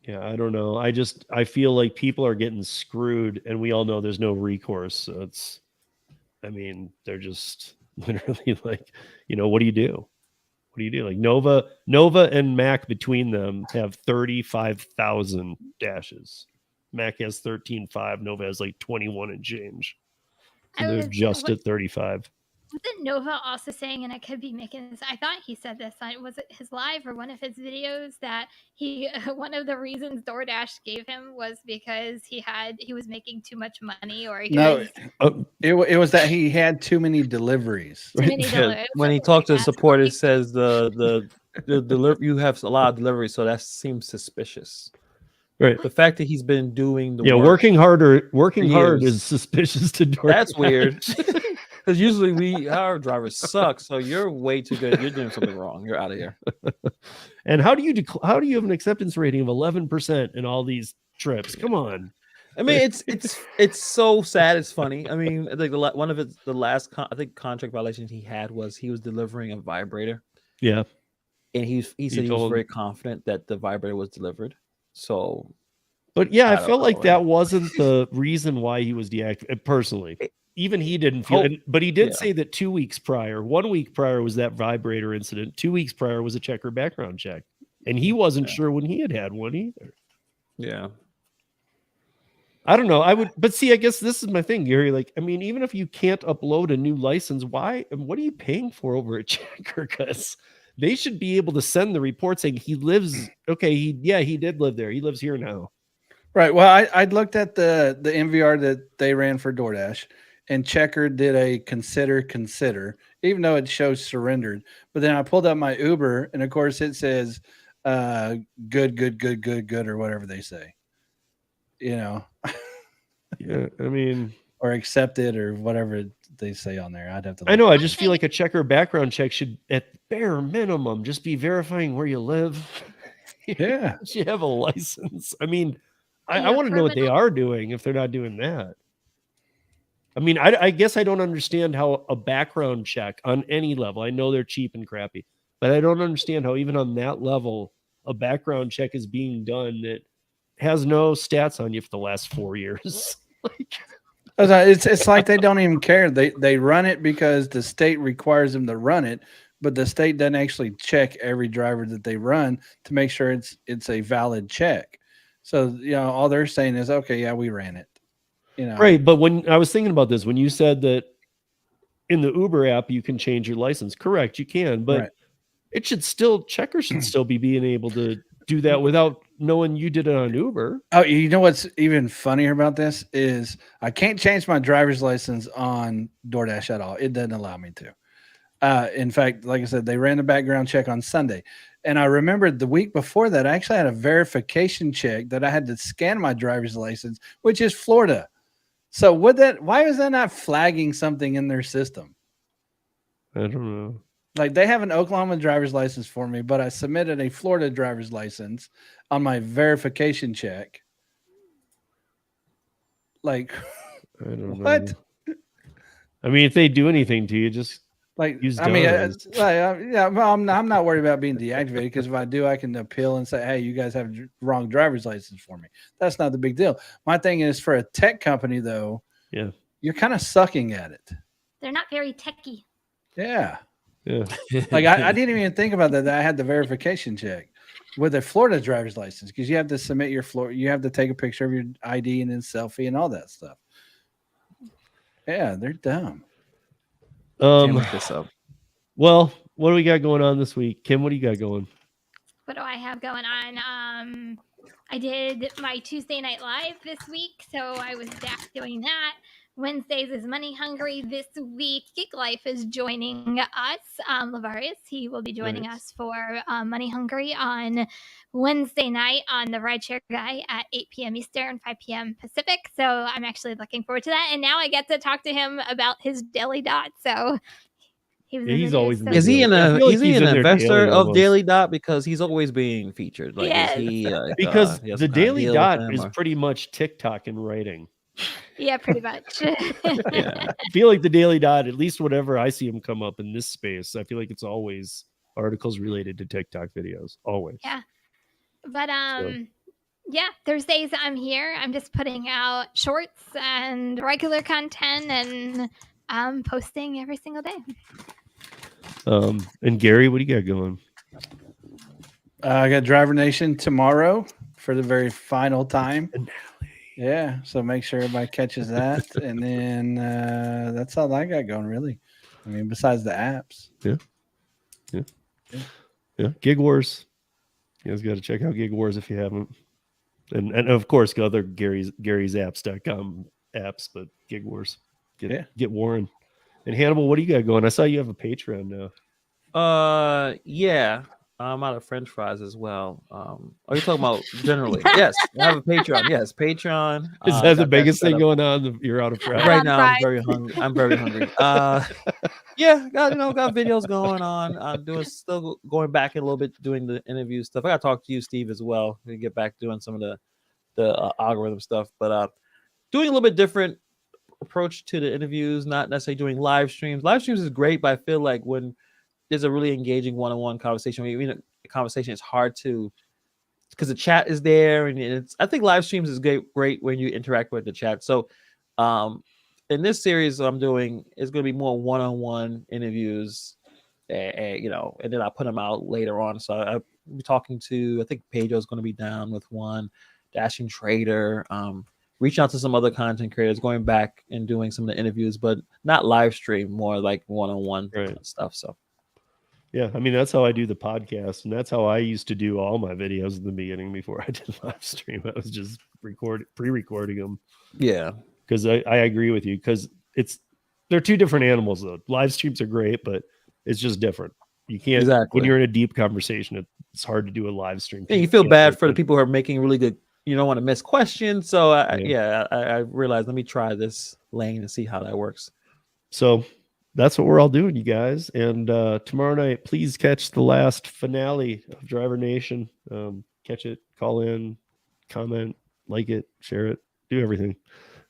Yeah, I don't know. I feel like people are getting screwed, and we all know there's no recourse. So they're just literally like, what do you do? What do you do? Like Nova and Mac between them have 35,000 dashes. Mac has 13.5. Nova has like 21 and change. So they're just at 35. Wasn't Nova also saying, and I could be making this, I thought he said this, was it his live or one of his videos, that one of the reasons DoorDash gave him was because he was making too much money, or it was that he had too many deliveries. When he talked to the support, it says the you have a lot of deliveries, so that seems suspicious. Right. The fact that he's been doing the work working hard is suspicious to DoorDash. That's weird. Because usually our drivers suck, so you're way too good. You're doing something wrong. You're out of here. And how do you have an acceptance rating of 11% in all these trips? Come on. I mean, it's so sad. It's funny. I mean, I think one of the last contract violations he had was he was delivering a vibrator. Yeah, and he said he was very confident that the vibrator was delivered. So, but yeah, I felt like that wasn't the reason why he was deactivated. Personally, even he didn't feel it, but he did say that 2 weeks prior, 1 week prior was that vibrator incident. 2 weeks prior was a checker background check, and he wasn't sure when he had one either. Yeah. I don't know. But see, I guess this is my thing, Gary. Like, I mean, even if you can't upload a new license, what are you paying for over at Checker? Because they should be able to send the report saying he lives. Okay, he did live there. He lives here now. Right. Well, I looked at the MVR that they ran for DoorDash, and Checker did a consider, even though it shows surrendered. But then I pulled up my Uber, and of course it says good, or whatever they say. Yeah, I mean, or accepted or whatever they say on there. I'd have to. I know. I just feel like a Checker background check should, at bare minimum, just be verifying where you live. Yeah, you have a license. I mean, I want to know what they are doing if they're not doing that. I mean, I guess I don't understand how a background check on any level. I know they're cheap and crappy, but I don't understand how even on that level, a background check is being done that has no stats on you for the last 4 years. It's like they don't even care. They run it because the state requires them to run it, but the state doesn't actually check every driver that they run to make sure it's a valid check. So all they're saying is, okay, yeah, we ran it. Right. But when I was thinking about this, when you said that in the Uber app you can change your license, correct? You can, but it should still Checker should still be being able to do that without knowing you did it on Uber. Oh, you know what's even funnier about this is I can't change my driver's license on DoorDash at all. It doesn't allow me to. In fact, like I said, they ran a background check on Sunday. And I remembered the week before that, I actually had a verification check that I had to scan my driver's license, which is Florida. So why is that not flagging something in their system? I don't know. Like they have an Oklahoma driver's license for me, but I submitted a Florida driver's license on my verification check. Like, I don't what? know. I mean, if they do anything to you, just Like, use I mean, Donna's. yeah, well, I'm not worried about being deactivated because if I do, I can appeal and say, hey, you guys have wrong driver's license for me. That's not the big deal. My thing is for a tech company, though, Yeah. you're kind of sucking at it. They're not very techy. Yeah. Yeah. Like, I didn't even think about that I had the verification check with a Florida driver's license because you have to submit your you have to take a picture of your ID and then selfie and all that stuff. Yeah, they're dumb. Can't look this up. Well, what do we got going on this week? Kim, what do you got going? What do I have going on? I did my Tuesday Night Live this week, so I was back doing that. Wednesdays is Money Hungry. This week, Geek Life is joining us. Lavarius, he will be joining us for Money Hungry on Wednesday night on the RiDESHARE Guy at 8 p.m. Eastern, 5 p.m. Pacific. So I'm actually looking forward to that. And now I get to talk to him about his Daily Dot. So he's always so Is he an is he an investor daily of almost. Daily Dot because he's always being featured? Like, Yes. is he? Because he has the some kind of Daily deal Dot with them, is or- pretty much TikTok in writing. Yeah, pretty much. Yeah. I feel like the Daily Dot, at least whenever I see them come up in this space, I feel like it's always articles related to TikTok videos. Always. Yeah. But yeah, Thursdays I'm here. I'm just putting out shorts and regular content and posting every single day. And Gary, what do you got going? I got Driver Nation tomorrow for the very final time. Yeah, so make sure everybody catches that. And then that's all I got going, really. I mean, besides the apps. Yeah. Gig Wars. You guys got to check out Gig Wars if you haven't. And of course, go other Gary'sApps.com apps, but Gig Wars. Get Warren. And Hannibal, what do you got going? I saw you have a Patreon now. Yeah. I'm out of French fries as well. Are you talking about generally? Yes, I have a Patreon. Yes, Patreon. Is that the got biggest set thing up. going on? You're out of fries. Right now? Fries. I'm very hungry. I'm very hungry. Yeah, got videos going on. I'm still going back a little bit doing the interview stuff. I got to talk to you, Steve, as well. We get back doing some of the algorithm stuff, but doing a little bit different approach to the interviews. Not necessarily doing live streams. Live streams is great, but I feel like when there's a really engaging one-on-one conversation. A conversation is hard to, because the chat is there, and I think live streams is great when you interact with the chat. So, in this series I'm doing, it's going to be more one-on-one interviews, and then I put them out later on. So I'll be talking to, I think Pedro's going to be down with one, Dashing Trader, reaching out to some other content creators, going back and doing some of the interviews, but not live stream, more like one-on-one stuff. So. Yeah, I mean, that's how I do the podcast, and that's how I used to do all my videos in the beginning before I did live stream. I was just pre-recording them. Yeah, because I agree with you, because they're two different animals though. Live streams are great, but it's just different. You can't when you're in a deep conversation. It's hard to do a live stream. Yeah, you feel bad for the people who are making really good. You don't want to miss questions, so I realized, let me try this lane and see how that works. So that's what we're all doing, you guys. And tomorrow night, please catch the last finale of Driver Nation. Catch it, call in, comment, like it, share it, do everything.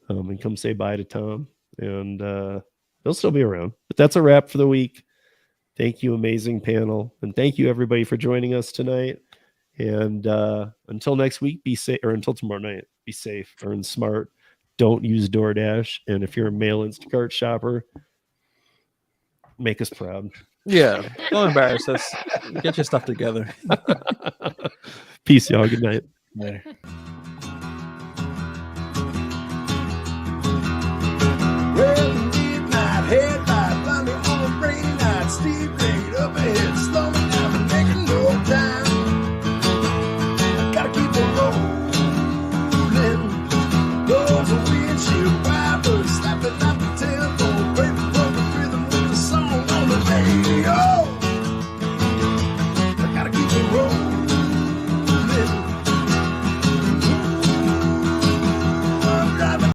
And come say bye to Tom. And they'll still be around. But that's a wrap for the week. Thank you, amazing panel. And thank you, everybody, for joining us tonight. And until next week, be safe, or until tomorrow night, be safe, earn smart, don't use DoorDash. And if you're a male Instacart shopper, make us proud. Yeah, don't embarrass us. Get your stuff together. Peace, y'all. Good night. Later.